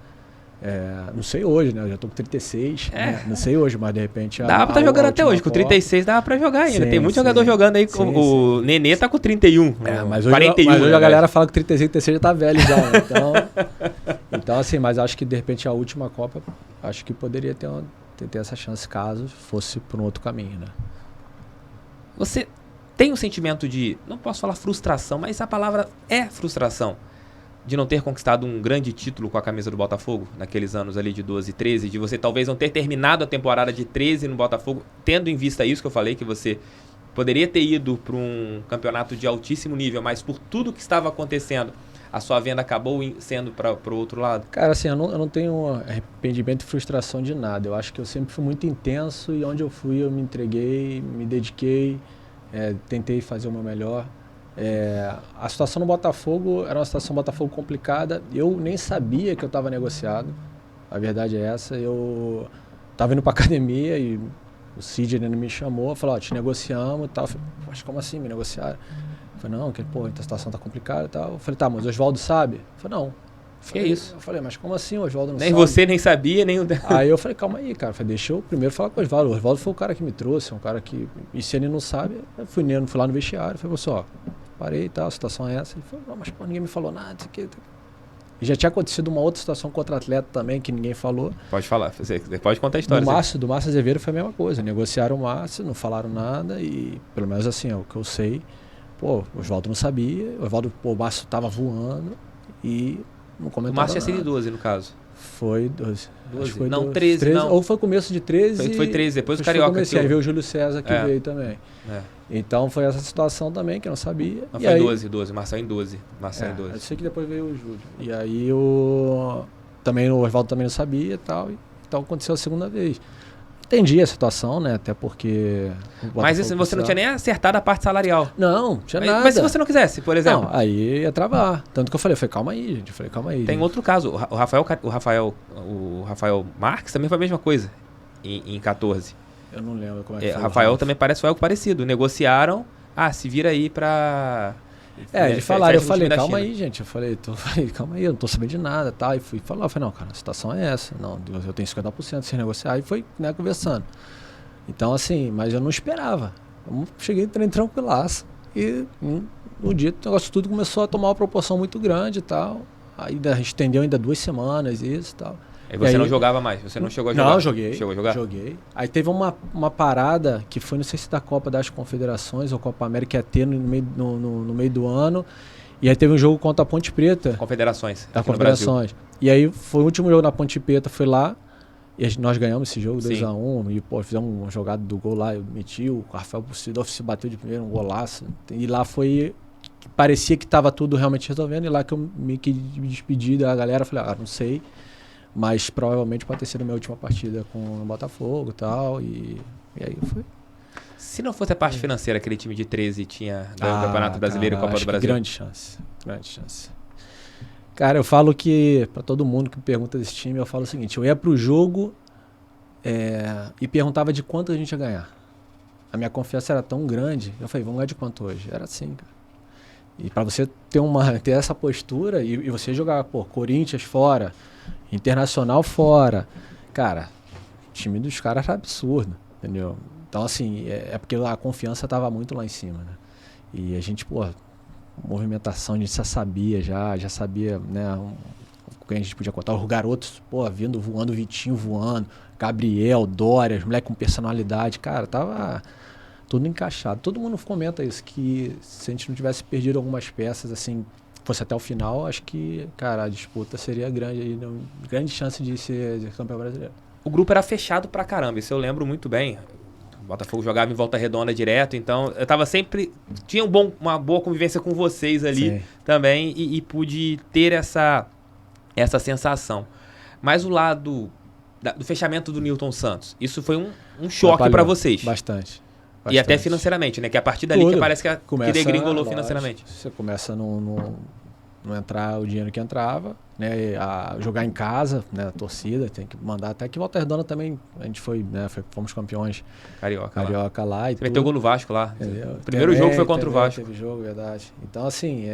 não sei hoje, né? Eu já tô com 36, né? Não sei hoje, mas de repente... Dá pra estar jogando até hoje, com 36 dá pra jogar ainda. Sim, tem muito jogador jogando aí, o Nenê tá com 31, mas hoje, 41. Mas hoje né, a galera fala que 36 já tá velho já, né? Então assim, mas acho que de repente a última Copa, acho que poderia ter essa chance caso fosse por um outro caminho, né? Você tem um sentimento de, não posso falar frustração, mas a palavra é frustração, de não ter conquistado um grande título com a camisa do Botafogo, naqueles anos ali de 12 e 13, de você talvez não ter terminado a temporada de 13 no Botafogo, tendo em vista isso que eu falei, que você poderia ter ido para um campeonato de altíssimo nível, mas por tudo que estava acontecendo, a sua venda acabou sendo para o outro lado? Cara, assim, eu não tenho arrependimento e frustração de nada. Eu acho que eu sempre fui muito intenso e onde eu fui eu me entreguei, me dediquei, tentei fazer o meu melhor. A situação no Botafogo era uma situação Botafogo complicada. Eu nem sabia que eu estava negociado. A verdade é essa. Eu estava indo para academia e o Sidney me chamou, falou: te negociamos e tal. Eu falei: mas como assim me negociaram? Eu falei: não, que a situação tá complicada e tal. Eu falei: tá, mas o Oswaldo sabe? Eu falei: não. Que é isso? Eu falei: mas como assim o Oswaldo não nem sabe? Nem você nem sabia, nem o... Aí eu falei: calma aí, cara. Eu falei: deixa eu primeiro falar com o Oswaldo. O Oswaldo foi o cara que me trouxe, um cara que... E se ele não sabe, eu fui lá no vestiário. Falei: você, parei e tal, a situação é essa. Ele falou: não, mas pô, ninguém me falou nada, isso aqui. E já tinha acontecido uma outra situação com outro atleta também, que ninguém falou. Pode falar, você pode contar a história. Do Márcio Azevedo foi a mesma coisa. Negociaram o Márcio, não falaram nada e, pelo menos assim, é o que eu sei. Pô, o Oswaldo não sabia, o Márcio tava voando e não comentaram. O Márcio tinha sido 12, no caso. Foi 12. 12? Foi não, 13, não. Ou foi começo de 13. Foi 13, depois o Carioca. Aí veio o Júlio César que veio também. Então foi essa situação também que eu não sabia. Não, foi 12, Marcelo em 12. Eu sei que depois veio o Júlio. E aí também o Oswaldo também não sabia e tal. Então aconteceu a segunda vez. Entendi a situação, né? Até porque... Mas você não tinha nem acertado a parte salarial. Não, tinha nada. Mas se você não quisesse, por exemplo? Não, aí ia travar. Tanto que eu falei: calma aí, gente. Tem outro caso. O Rafael Marques também foi a mesma coisa em 14. Eu não lembro como é que foi. Rafael também foi algo parecido. Negociaram, se vira aí pra... Eles falaram, eu falei: calma aí, gente. Eu falei: calma aí, eu não tô sabendo de nada, tá? E fui falar, eu falei: não, cara, a situação é essa. Não, eu tenho 50% sem negociar. E foi, né, conversando. Então, assim, mas eu não esperava. Eu cheguei tranquilaço. E no dia o negócio tudo começou a tomar uma proporção muito grande e tal. Aí estendeu ainda 2 semanas isso e tal. E você não jogava mais? Você não chegou a jogar? Não, joguei. Chegou a jogar? Joguei. Aí teve uma parada que foi, não sei se da Copa das Confederações ou Copa América, ia ter no meio do ano. E aí teve um jogo contra a Ponte Preta. Confederações. Da Confederações. E aí foi o último jogo na Ponte Preta, foi lá. E nós ganhamos esse jogo 2-1. E pô, fizemos uma jogada do gol lá, eu meti, o Rafael Sidolf se bateu de primeiro, um golaço. E lá foi... Parecia que estava tudo realmente resolvendo. E lá que eu me despedi da galera, falei: não sei. Mas provavelmente pode ter sido a minha última partida com o Botafogo e tal. E aí foi. Se não fosse a parte financeira, aquele time de 13 tinha ganho o Campeonato Brasileiro e Copa do Brasil? Grande chance. Cara, eu falo que, pra todo mundo que me pergunta desse time, eu falo o seguinte: eu ia pro jogo e perguntava de quanto a gente ia ganhar. A minha confiança era tão grande, eu falei: vamos ganhar de quanto hoje? Era assim, cara. E pra você ter essa postura e você jogar, Corinthians fora, Internacional fora, cara, o time dos caras era absurdo, entendeu? Então, assim, é porque a confiança tava muito lá em cima, né? E a gente, movimentação, a gente já sabia, né, o que a gente podia contar. Os garotos, vindo, voando, Vitinho voando, Gabriel, Dória, os moleques com personalidade, cara, tava tudo encaixado. Todo mundo comenta isso, que se a gente não tivesse perdido algumas peças, assim, fosse até o final, acho que, cara, a disputa seria grande aí, grande chance de ser campeão brasileiro. O grupo era fechado pra caramba, isso eu lembro muito bem. O Botafogo jogava em Volta Redonda direto, então eu tava sempre... Tinha uma boa convivência com vocês ali Sim. também e pude ter essa sensação. Mas o lado do fechamento do Newton Santos, isso foi um choque para Atrapalhou vocês. Bastante. E até financeiramente, né? Que é a partir dali Tudo. que parece que degringolou lógico, financeiramente. Você começa a não entrar o dinheiro que entrava, né? A jogar em casa, né? A torcida tem que mandar. Até que Volta Redonda também, a gente foi, né? Fomos campeões Carioca lá e Você meteu gol no Vasco lá. Entendeu? O primeiro jogo foi contra o Vasco. Teve jogo, verdade. Então, assim,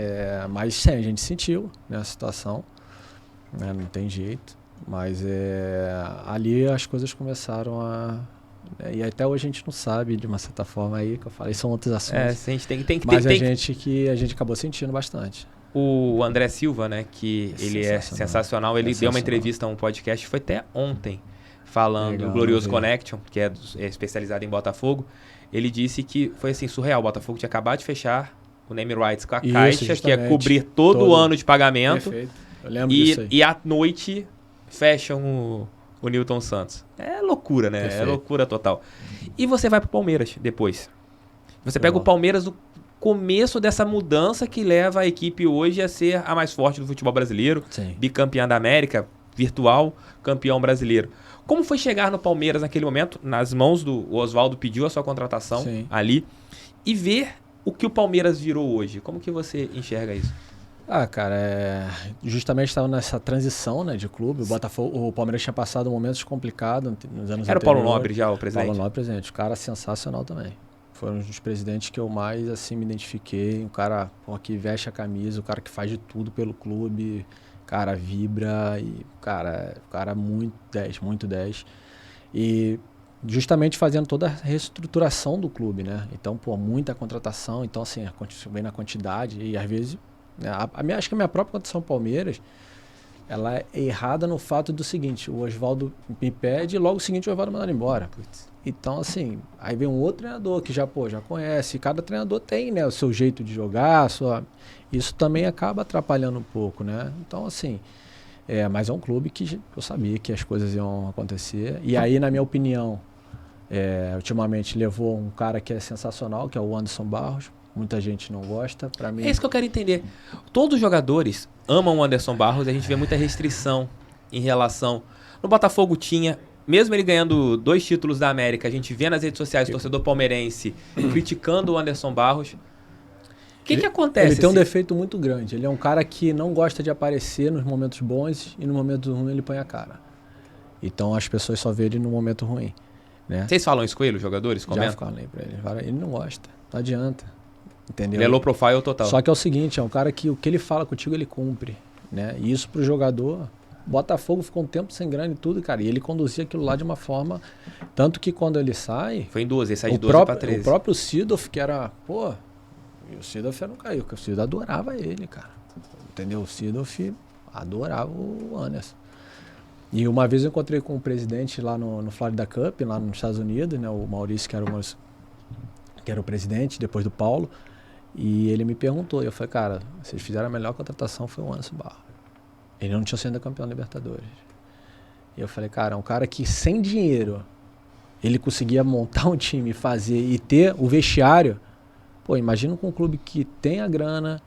mas sim, a gente sentiu, né, a situação, né, não tem jeito. Mas ali as coisas começaram a... E até hoje a gente não sabe, de uma certa forma, aí, que eu falei, são outros assuntos. A gente tem que... Mas a gente acabou sentindo bastante. O André Silva, né, que ele é sensacional, ele deu uma entrevista a um podcast, foi até ontem, falando do Glorioso Connection, que é especializado em Botafogo. Ele disse que foi assim, surreal. O Botafogo tinha acabado de fechar o name rights com a Caixa, que é cobrir todo o ano de pagamento. Perfeito. Eu lembro disso aí. E à noite fecham o Newton Santos. É loucura, né? Perfeito. É loucura total. E você vai pro Palmeiras depois. Você pega o Palmeiras do começo dessa mudança que leva a equipe hoje a ser a mais forte do futebol brasileiro. Sim. Bicampeã da América, virtual campeão brasileiro. Como foi chegar no Palmeiras naquele momento, nas mãos do Oswaldo, pediu a sua contratação ali, e ver o que o Palmeiras virou hoje? Como que você enxerga isso? Cara, justamente estava nessa transição, né, de clube. O Palmeiras tinha passado momentos complicados nos anos anteriores. Era o Paulo Nobre já o presidente? Paulo Nobre presidente. O cara sensacional também. Foi um dos presidentes que eu mais, assim, me identifiquei. Um cara que veste a camisa, o cara que faz de tudo pelo clube. Cara, vibra e, cara muito 10, muito 10. E justamente fazendo toda a reestruturação do clube, né? Então, muita contratação. Então, assim, bem na quantidade e, às vezes... acho que a minha própria contratação Palmeiras, ela é errada no fato do seguinte: o Oswaldo me pede e logo o seguinte o Oswaldo manda embora. Então, assim, aí vem um outro treinador que já conhece. Cada treinador tem, né, o seu jeito de jogar, isso também acaba atrapalhando um pouco, né? Então, assim, mas é um clube que eu sabia que as coisas iam acontecer. E aí, na minha opinião, ultimamente levou um cara que é sensacional, que é o Anderson Barros. Muita gente não gosta, pra mim... É isso que eu quero entender. Todos os jogadores amam o Anderson Barros, a gente vê muita restrição em relação... No Botafogo tinha, mesmo ele ganhando 2 títulos da América, a gente vê nas redes sociais o torcedor palmeirense criticando o Anderson Barros. O que acontece? Ele tem um defeito muito grande. Ele é um cara que não gosta de aparecer nos momentos bons e no momento ruim ele põe a cara. Então as pessoas só vê ele no momento ruim, né? Vocês falam isso com ele, os jogadores? Já falei pra ele. Ele não gosta, não adianta. Entendeu? Ele é low profile total. Só que é o seguinte, é um cara que o que ele fala contigo, ele cumpre, né? E isso pro jogador... Botafogo ficou um tempo sem grana e tudo, cara. E ele conduzia aquilo lá de uma forma... Tanto que quando ele sai... Foi em 12, ele sai de 12 pra 13. O próprio Seedorf, que era... E o Seedorf não caiu, porque o Seedorf adorava ele, cara. Entendeu? O Seedorf adorava o Anderson. E uma vez eu encontrei com o presidente lá no Florida Cup, lá nos Estados Unidos, né? O Maurício, que era o presidente, depois do Paulo. E ele me perguntou, e eu falei, cara, vocês fizeram a melhor contratação, foi o Anderson Barros. Ele não tinha sido campeão da Libertadores. E eu falei, cara, um cara que sem dinheiro, ele conseguia montar um time, fazer e ter o vestiário. Imagina com um clube que tem a grana,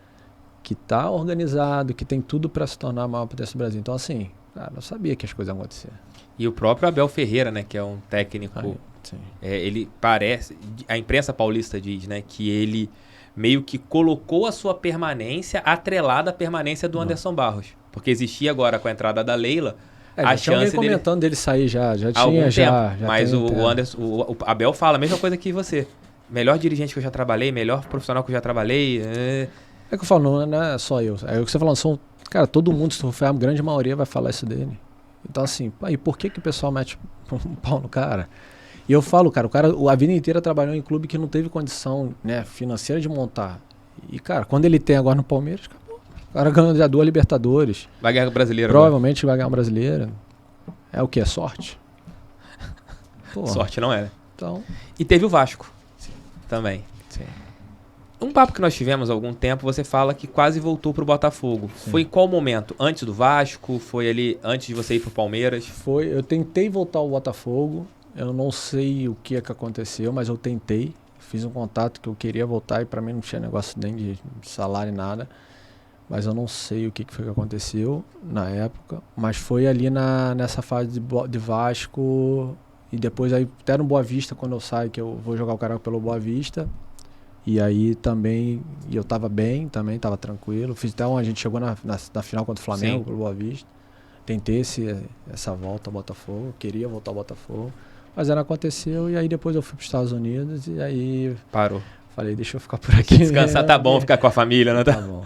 que tá organizado, que tem tudo para se tornar a maior potência do Brasil. Então, assim, cara, eu sabia que as coisas iam acontecer. E o próprio Abel Ferreira, né, que é um técnico, ele parece, a imprensa paulista diz, né, que ele meio que colocou a sua permanência atrelada à permanência do Anderson Barros. Porque existia agora com a entrada da Leila a chance dele... comentando dele sair já tinha já. Mas o Anderson, o Abel fala a mesma coisa que você. Melhor dirigente que eu já trabalhei, melhor profissional que eu já trabalhei. É que eu falo, não é só eu. É o que você falando, cara, todo mundo, se for a grande maioria, vai falar isso dele. Então, assim, e por que o pessoal mete um pau no cara? E eu falo, cara, a vida inteira trabalhou em clube que não teve condição, né, financeira de montar. E, cara, quando ele tem agora no Palmeiras, o cara ganhou já 2 Libertadores. Vai ganhar o brasileiro. Provavelmente agora vai ganhar o brasileiro. É o que? É sorte? Sorte não é, né? Então... E teve o Vasco. Também. Sim. Um papo que nós tivemos há algum tempo, você fala que quase voltou pro Botafogo. Sim. Foi em qual momento? Antes do Vasco? Foi ali antes de você ir pro Palmeiras? Eu tentei voltar ao Botafogo eu não sei o que é que aconteceu, mas eu tentei. Fiz um contato que eu queria voltar e para mim não tinha negócio nem de salário, nada. Mas eu não sei o que foi que aconteceu na época. Mas foi ali nessa fase de Vasco e depois aí até no Boa Vista, quando eu saio, que eu vou jogar o Carioca pelo Boa Vista. E aí também, e eu tava bem, também tava tranquilo. Fiz até a gente chegou na final contra o Flamengo, Sim. pelo Boa Vista. Tentei essa volta ao Botafogo, queria voltar ao Botafogo. Mas não aconteceu e aí depois eu fui para os Estados Unidos e aí Parou. falei, deixa eu ficar por aqui. Descansar tá bom, ficar com a família, né? Tá bom.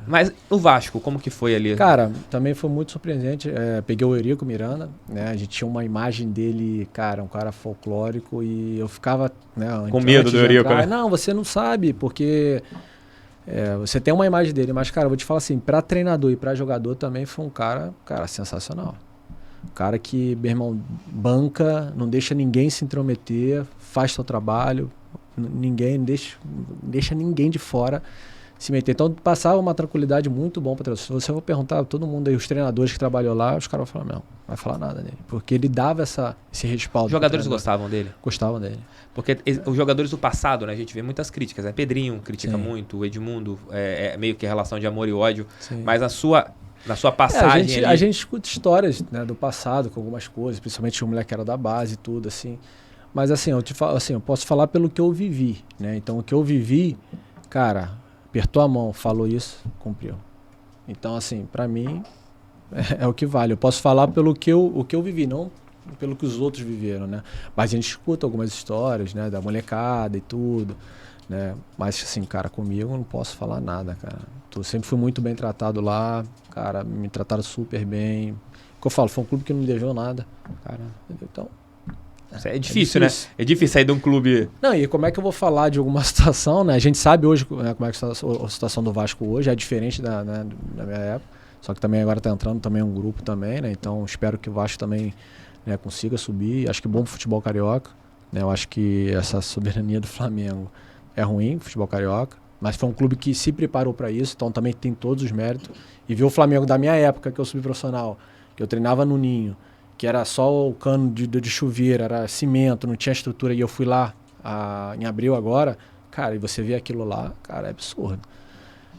Mas o Vasco, como que foi ali? Cara, também foi muito surpreendente. Peguei o Eurico Miranda, né? A gente tinha uma imagem dele, cara, um cara folclórico e eu ficava, né? Com medo do Eurico, né? Não, você não sabe, porque você tem uma imagem dele, mas, cara, eu vou te falar assim, pra treinador e pra jogador também foi um cara, sensacional. Um cara que, meu irmão, banca, não deixa ninguém se intrometer, faz seu trabalho, ninguém deixa ninguém de fora se meter. Então passava uma tranquilidade muito bom para se você for perguntar a todo mundo aí, os treinadores que trabalhou lá, os caras vão falar, não vai falar nada dele, porque ele dava esse respaldo. Os jogadores gostavam dele? Gostavam dele. Porque os jogadores do passado, né, a gente vê muitas críticas, né? Pedrinho critica muito, o Edmundo é meio que relação de amor e ódio. Sim. Mas na sua passagem a gente escuta histórias, né, do passado com algumas coisas, principalmente o moleque era da base e tudo assim. Mas assim, eu posso falar pelo que eu vivi, né? Então o que eu vivi, cara, apertou a mão, falou isso, cumpriu. Então assim, pra mim é o que vale. Eu posso falar pelo que eu vivi, não pelo que os outros viveram, né? Mas a gente escuta algumas histórias, né, da molecada e tudo, né? Mas assim, cara, comigo eu não posso falar nada, cara. Eu sempre fui muito bem tratado lá, cara, me trataram super bem. O que eu falo, foi um clube que não me deveu nada, cara. Então, é difícil, né? É difícil sair de um clube... Não, e como é que eu vou falar de alguma situação, né? A gente sabe hoje, né, como é que está a situação do Vasco hoje, é diferente da minha época. Só que também agora está entrando também um grupo também, né? Então espero que o Vasco também, né, consiga subir. Acho que bom pro futebol carioca, né? Eu acho que essa soberania do Flamengo é ruim, futebol carioca. Mas foi um clube que se preparou para isso, então também tem todos os méritos. E ver o Flamengo da minha época, que eu subi profissional, que eu treinava no Ninho, que era só o cano de chuveiro, era cimento, não tinha estrutura, e eu fui lá em abril agora, cara, e você vê aquilo lá, cara, é absurdo.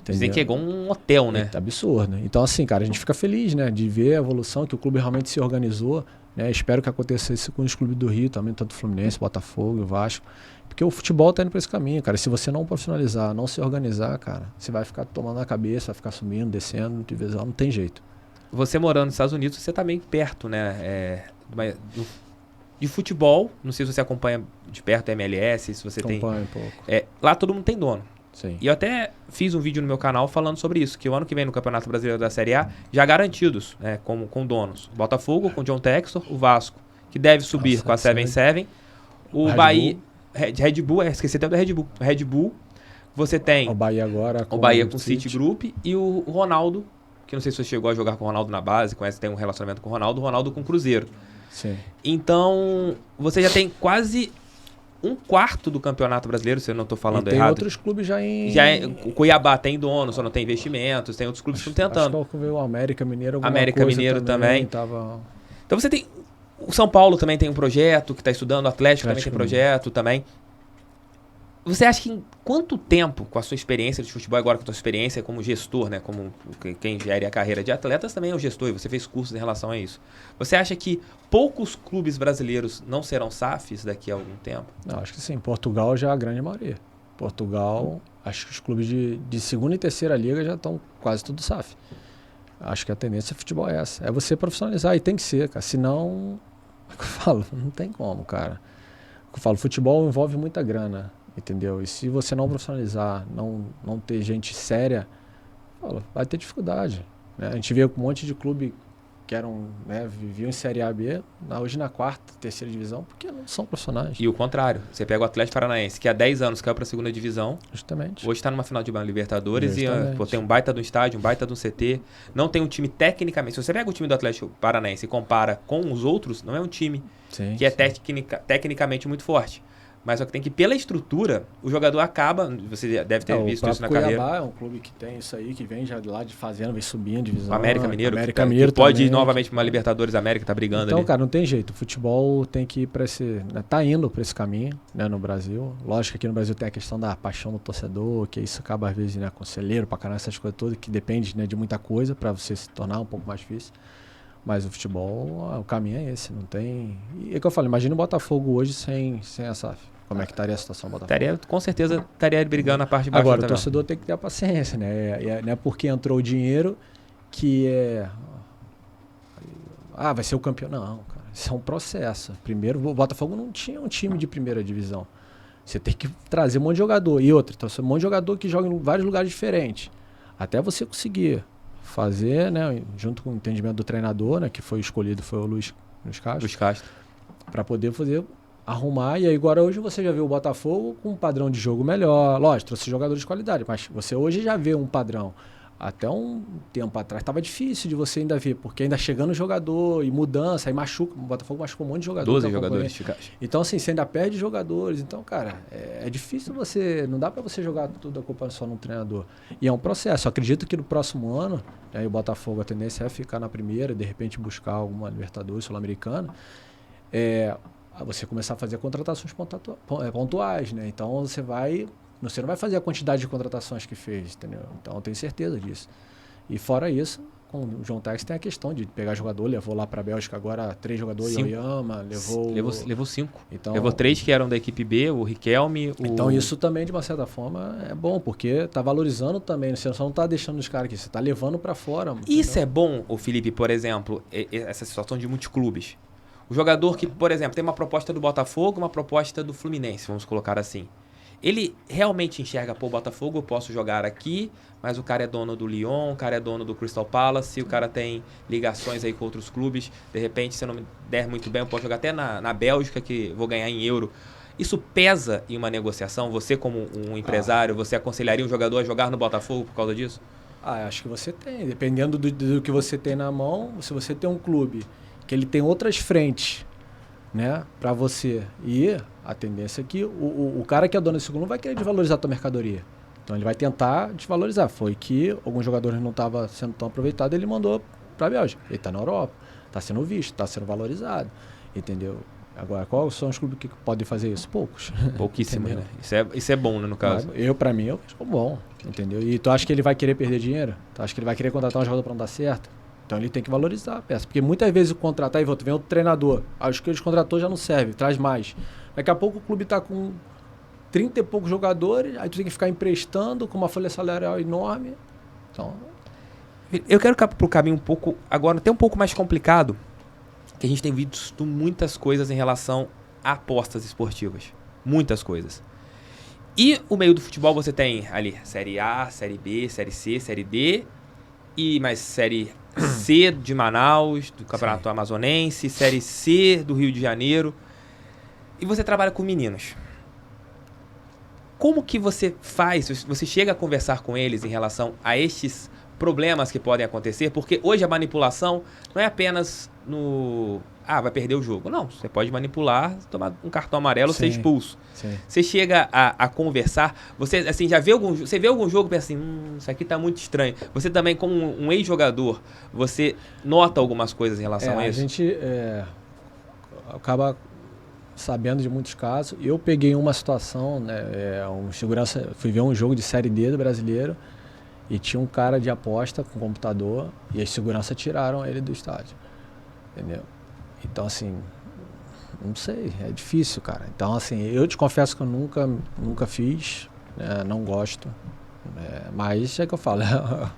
Dizem que é igual um hotel, né? É absurdo. Então, assim, cara, a gente fica feliz, né, de ver a evolução, que o clube realmente se organizou, né, espero que acontecesse com os clubes do Rio também, tanto o Fluminense, Botafogo, o Vasco, porque o futebol tá indo para esse caminho, cara, se você não profissionalizar, não se organizar, cara, você vai ficar tomando na cabeça, vai ficar subindo, descendo, divisão, não tem jeito. Você morando nos Estados Unidos, você tá bem perto, né, de futebol. Não sei se você acompanha de perto a MLS, se você Acompanho um pouco. Lá todo mundo tem dono. Sim. E eu até fiz um vídeo no meu canal falando sobre isso, que o ano que vem no Campeonato Brasileiro da Série A, já garantidos, né, com donos. O Botafogo, com o John Textor, o Vasco, que deve subir com a 7-7, o Bahia, Red Bull, esqueci até do Red Bull. Red Bull, você tem o Bahia agora com o City Group e o Ronaldo, que não sei se você chegou a jogar com o Ronaldo na base, tem um relacionamento com o Ronaldo com o Cruzeiro. Sim. Então, você já tem quase um quarto do Campeonato Brasileiro, se eu não estou falando errado. Tem outros clubes já em... O Cuiabá tem dono, só não tem investimentos, tem outros clubes que estão tentando. Acho que o América Mineiro, América Mineiro também. Tava... Então você tem... O São Paulo também tem um projeto que está estudando, o Atlético também tem projeto também. Você acha que em quanto tempo, com a sua experiência de futebol, agora com a sua experiência como gestor, né, como quem gere a carreira de atletas, também é um gestor, e você fez cursos em relação a isso. Você acha que poucos clubes brasileiros não serão SAFs daqui a algum tempo? Não, acho que sim. Portugal já é a grande maioria. Portugal, acho que os clubes de segunda e terceira liga já estão quase tudo SAF. Acho que a tendência do futebol é essa. É você profissionalizar, e tem que ser, cara. Senão, é o que eu falo, não tem como, cara. O que eu falo, futebol envolve muita grana. Entendeu? E se você não profissionalizar, não ter gente séria, vai ter dificuldade. Né? A gente vê um monte de clube que eram, né, viviam em Série A, B, hoje na quarta, terceira divisão, porque não são profissionais. E o contrário, você pega o Atlético Paranaense, que há 10 anos caiu para a segunda divisão. Justamente. Hoje está numa final de Libertadores e tem um baita do estádio, um baita do CT. Não tem um time tecnicamente. Se você pega o time do Atlético Paranaense e compara com os outros, não é um time que é tecnicamente muito forte. Mas só que tem que, pela estrutura, o jogador acaba... Você deve ter visto isso na carreira. O Cuiabá é um clube que tem isso aí, que vem já lá de fazendo, vem subindo, divisão. O América Mineiro, Mineiro que pode também, ir novamente para uma Libertadores América, tá brigando então, ali. Então, cara, não tem jeito. O futebol tem que ir para esse... Né, tá indo para esse caminho, né, no Brasil. Lógico que aqui no Brasil tem a questão da paixão do torcedor, que isso acaba, às vezes, né, conselheiro pra caramba, essas coisas todas, que depende, né, de muita coisa para você se tornar um pouco mais difícil. Mas o futebol, o caminho é esse, não tem... E é que eu falo, imagina o Botafogo hoje sem a SAF. Como é que estaria a situação do Botafogo? Com certeza estaria brigando na parte de baixo. Agora, o torcedor tem que ter a paciência, né? Não é porque entrou o dinheiro que é... vai ser o campeão. Não, cara. Isso é um processo. Primeiro, o Botafogo não tinha um time de primeira divisão. Você tem que trazer um monte de jogador. E outra, então, um monte de jogador que joga em vários lugares diferentes. Até você conseguir fazer, né? Junto com o entendimento do treinador, né? Que foi escolhido, foi o Luiz Castro. Para poder fazer... arrumar, e aí agora hoje você já vê o Botafogo com um padrão de jogo melhor. Lógico, trouxe jogadores de qualidade, mas você hoje já vê um padrão. Até um tempo atrás estava difícil de você ainda ver, porque ainda chegando o jogador e mudança, aí machuca. O Botafogo machucou um monte de jogadores. 12 jogadores de caixa. Então, assim, você ainda perde jogadores. Então, cara, é difícil você... Não dá para você jogar tudo a culpa só no treinador. E é um processo. Eu acredito que no próximo ano, aí o Botafogo, a tendência é ficar na primeira, de repente buscar alguma Libertadores Sul-Americana. Você começar a fazer contratações pontuais, né? Então você não vai fazer a quantidade de contratações que fez, entendeu? Então eu tenho certeza disso. E fora isso, com o João Tex tem a questão de pegar jogador, levou lá para a Bélgica agora 3 jogadores, Oyama, levou 5. Então, levou 3 que eram da equipe B, o Riquelme, Então isso também, de uma certa forma, é bom, porque tá valorizando também, você só não tá deixando os caras aqui, você tá levando para fora. Isso entendeu? é bom, o Felipe, por exemplo, essa situação de multiclubes. O jogador que, por exemplo, tem uma proposta do Botafogo, uma proposta do Fluminense, vamos colocar assim. Ele realmente enxerga, o Botafogo eu posso jogar aqui, mas o cara é dono do Lyon, o cara é dono do Crystal Palace, o cara tem ligações aí com outros clubes, de repente, se eu não me der muito bem, eu posso jogar até na Bélgica, que vou ganhar em euro. Isso pesa em uma negociação? Você, como um empresário, você aconselharia um jogador a jogar no Botafogo por causa disso? Acho que você tem. Dependendo do que você tem na mão, se você tem um clube que ele tem outras frentes, né, para você. E a tendência é que o cara que é dono desse clube não vai querer desvalorizar a tua mercadoria. Então ele vai tentar desvalorizar. Foi que alguns jogadores não estavam sendo tão aproveitados, ele mandou para a Bélgica. Ele está na Europa, está sendo visto, está sendo valorizado. Entendeu? Agora, quais são os clubes que podem fazer isso? Poucos. Pouquíssimos, né? Isso é bom, né, no caso. Para mim, eu acho bom. Entendeu? E tu acha que ele vai querer perder dinheiro? Tu acha que ele vai querer contratar um jogador para não dar certo? Então ele tem que valorizar a peça. Porque muitas vezes o contratar, aí vem outro treinador. Os que eles contratou já não serve, traz mais. Daqui a pouco o clube está com 30 e poucos jogadores, aí tu tem que ficar emprestando com uma folha salarial enorme. Então... Eu quero ir para o caminho um pouco, agora até um pouco mais complicado, que a gente tem visto muitas coisas em relação a apostas esportivas. Muitas coisas. E o meio do futebol você tem ali Série A, Série B, Série C, Série D, e mais Série C de Manaus, do Campeonato Amazonense, Série C do Rio de Janeiro. E você trabalha com meninos. Como que você faz? Você chega a conversar com eles em relação a estes problemas que podem acontecer? Porque hoje a manipulação não é apenas no... vai perder o jogo. Não, você pode manipular, tomar um cartão amarelo, ser expulso. Sim. Você chega a conversar, você assim, você vê algum jogo e pensa assim, isso aqui tá muito estranho. Você também, como um ex-jogador, você nota algumas coisas em relação a isso? A gente acaba sabendo de muitos casos. Eu peguei uma situação, né, segurança, fui ver um jogo de Série D do Brasileiro e tinha um cara de aposta com computador e as segurança tiraram ele do estádio. Entendeu? Então, assim, não sei, é difícil, cara. Então, assim, eu te confesso que eu nunca fiz, né, não gosto. Mas é que eu falo.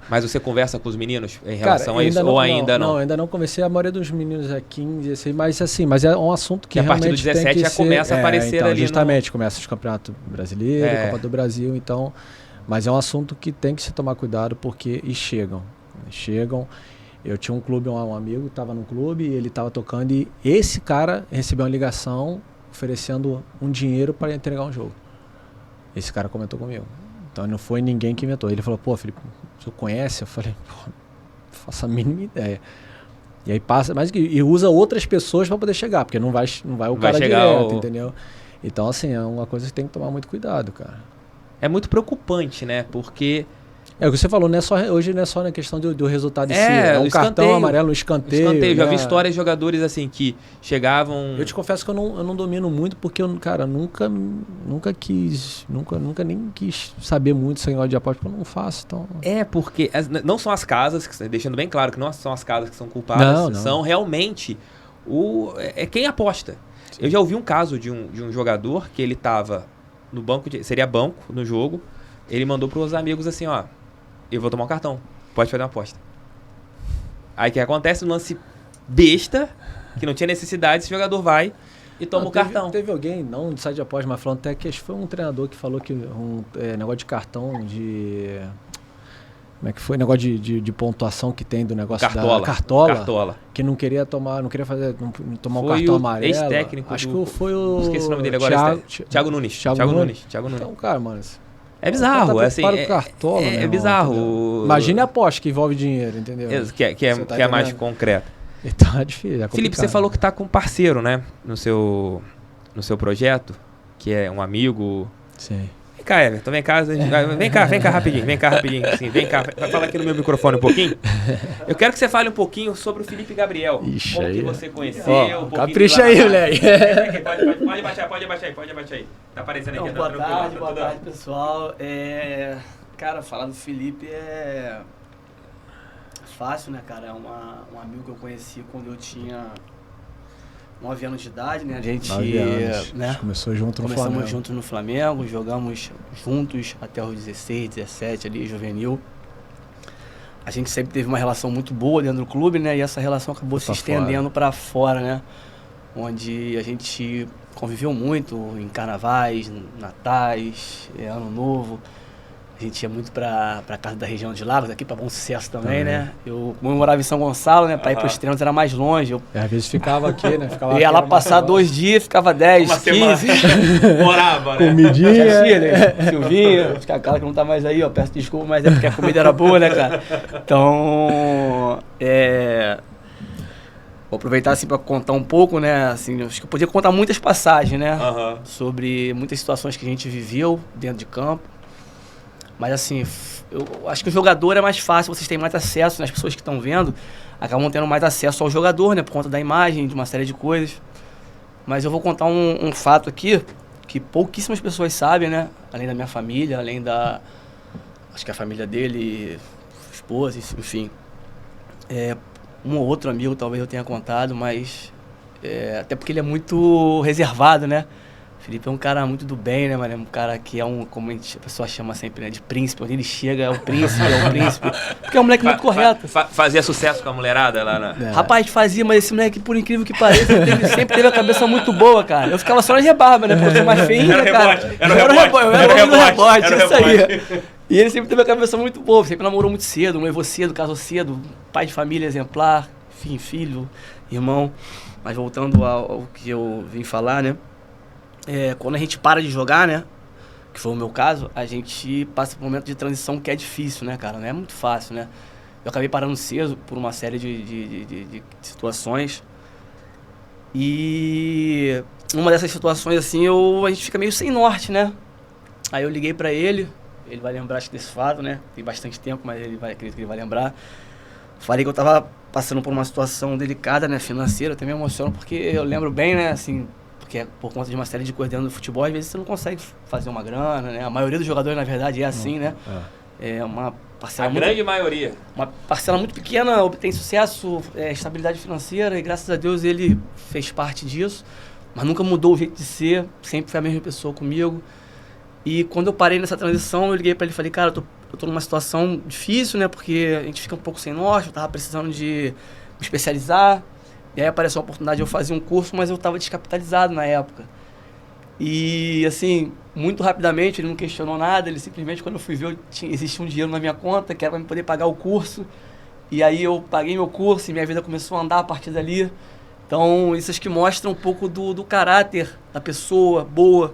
Mas você conversa com os meninos em relação a isso? Ou ainda não? Não, ainda não conversei. A maioria dos meninos é 15, assim, mas é um assunto que realmente a partir do 17 já começa a aparecer então, ali. Justamente, começa os campeonatos brasileiros, Copa do Brasil, então... Mas é um assunto que tem que se tomar cuidado porque chegam. Eu tinha um clube, um amigo estava no clube, ele estava tocando e esse cara recebeu uma ligação oferecendo um dinheiro para entregar um jogo. Esse cara comentou comigo. Então não foi ninguém que inventou. Ele falou, Felipe, você conhece? Eu falei, não faço a mínima ideia. E aí passa, mas e usa outras pessoas para poder chegar, porque não vai o cara direto, entendeu? Então, assim, é uma coisa que tem que tomar muito cuidado, cara. É muito preocupante, né? Porque... É o que você falou, hoje não é só na questão do resultado em si. É, É um o cartão escanteio. amarelo, um escanteio. Já né? vi histórias de jogadores assim que chegavam... Eu te confesso que eu não domino muito porque eu, cara, nunca nem quis saber muito esse negócio de aposta, porque eu não faço, então... É, porque não são as casas, deixando bem claro que não são as casas que são culpadas, Não. são realmente quem aposta. Sim. Eu já ouvi um caso de um jogador que ele tava no banco, seria banco no jogo, ele mandou pros amigos assim, ó, eu vou tomar um cartão, pode fazer uma aposta. Aí o que acontece? Um lance besta, que não tinha necessidade, esse jogador vai e toma o cartão. Teve alguém, não de site de aposta, mas falando até que foi um treinador que falou que negócio de cartão de... Como é que foi? Negócio de pontuação que tem do negócio da Cartola. Que não queria tomar um cartão amarelo. Ex-técnico. Acho que foi o... Esqueci o nome dele agora. Thiago Nunes. Thiago Nunes. Então, cara, mano... É bizarro, assim. Cartola, é bizarro. Imagine a aposta que envolve dinheiro, entendeu? Que é mais concreta. Então é difícil. É Felipe, você falou que tá com um parceiro, né? No seu projeto, que é um amigo. Sim. Vem cá, Everton, vem cá rapidinho. Assim, vem cá, vai falar aqui no meu microfone um pouquinho. Eu quero que você fale um pouquinho sobre o Felipe Gabriel. Ixi, como que você conheceu. Capricha aí, moleque. Pode baixar aí. Tá aparecendo aqui. Boa tarde, pessoal. Cara, falar do Felipe é fácil, né, cara? É um amigo que eu conheci quando eu tinha 9 anos de idade, né? A gente, 9 anos. Né? A gente começou junto no Flamengo. Começamos juntos no Flamengo, jogamos juntos até os 16, 17 ali, juvenil. A gente sempre teve uma relação muito boa dentro do clube, né? E essa relação acabou se estendendo para fora, né? Onde a gente conviveu muito em carnavais, natais, ano novo. A gente ia muito pra casa da região de Lagos, aqui pra Bom Sucesso também, né? Eu morava em São Gonçalo, né? Pra ir pros treinos era mais longe. Às vezes ficava aqui, né? Ia lá passar 2 dias, ficava 10, 15. Morava, né? Comidinha. Silvinho, a cara que não tá mais aí, ó. Peço desculpa, mas é porque a comida era boa, né, cara? Então, vou aproveitar assim para contar um pouco, né? Assim, acho que eu podia contar muitas passagens, né? Sobre muitas situações que a gente viveu dentro de campo. Mas assim, eu acho que o jogador é mais fácil, vocês têm mais acesso, né? As pessoas que estão vendo acabam tendo mais acesso ao jogador, né? Por conta da imagem, de uma série de coisas. Mas eu vou contar um fato aqui que pouquíssimas pessoas sabem, né? Além da minha família, além da... Acho que a família dele, esposa, enfim. Um ou outro amigo talvez eu tenha contado, mas... até porque ele é muito reservado, né? Felipe é um cara muito do bem, né, mano? É um cara que como a pessoa chama sempre, né? De príncipe. Onde ele chega é o príncipe, Porque é um moleque muito correto. Fazia sucesso com a mulherada lá na... Rapaz, fazia, mas esse moleque, por incrível que pareça, sempre teve a cabeça muito boa, cara. Eu ficava só nas rebarbas, né? Porque eu sou mais feinho, né, cara? Era o rebote, isso aí. E ele sempre teve a cabeça muito boa, sempre namorou muito cedo, noivou cedo, casou cedo, pai de família exemplar, enfim, filho, irmão. Mas voltando ao que eu vim falar, né? Quando a gente para de jogar, né? Que foi o meu caso, a gente passa por um momento de transição que é difícil, né, cara? Não é muito fácil, né? Eu acabei parando cedo por uma série de situações. E numa dessas situações, assim, a gente fica meio sem norte, né? Aí eu liguei pra ele vai lembrar acho, desse fato, né? Tem bastante tempo, mas acredito que ele vai lembrar. Falei que eu tava passando por uma situação delicada, né, financeira. Eu até me emociono porque eu lembro bem, né, assim... Porque por conta de uma série de coisas dentro do futebol, às vezes você não consegue fazer uma grana, né? A maioria dos jogadores, na verdade, é assim, né? É uma parcela grande maioria. Uma parcela muito pequena obtém sucesso, estabilidade financeira, e graças a Deus ele fez parte disso. Mas nunca mudou o jeito de ser, sempre foi a mesma pessoa comigo. E quando eu parei nessa transição, eu liguei pra ele e falei, cara, eu tô numa situação difícil, né? Porque a gente fica um pouco sem norte, eu tava precisando de me especializar. E aí apareceu a oportunidade de eu fazer um curso, mas eu estava descapitalizado na época. E, assim, muito rapidamente, ele não questionou nada, ele simplesmente, quando eu fui ver, existia um dinheiro na minha conta, que era para eu poder pagar o curso. E aí eu paguei meu curso e minha vida começou a andar a partir dali. Então, isso acho que mostra um pouco do caráter da pessoa boa,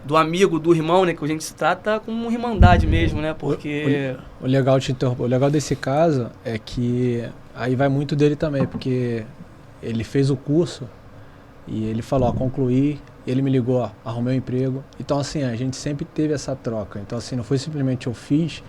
do amigo, do irmão, né? Que a gente se trata como uma irmandade mesmo, né? Porque... O legal desse caso é que aí vai muito dele também, porque... Ele fez o curso e ele falou, concluí ele me ligou, ó, arrumei um emprego. Então, assim, a gente sempre teve essa troca. Então, assim, não foi simplesmente eu fiz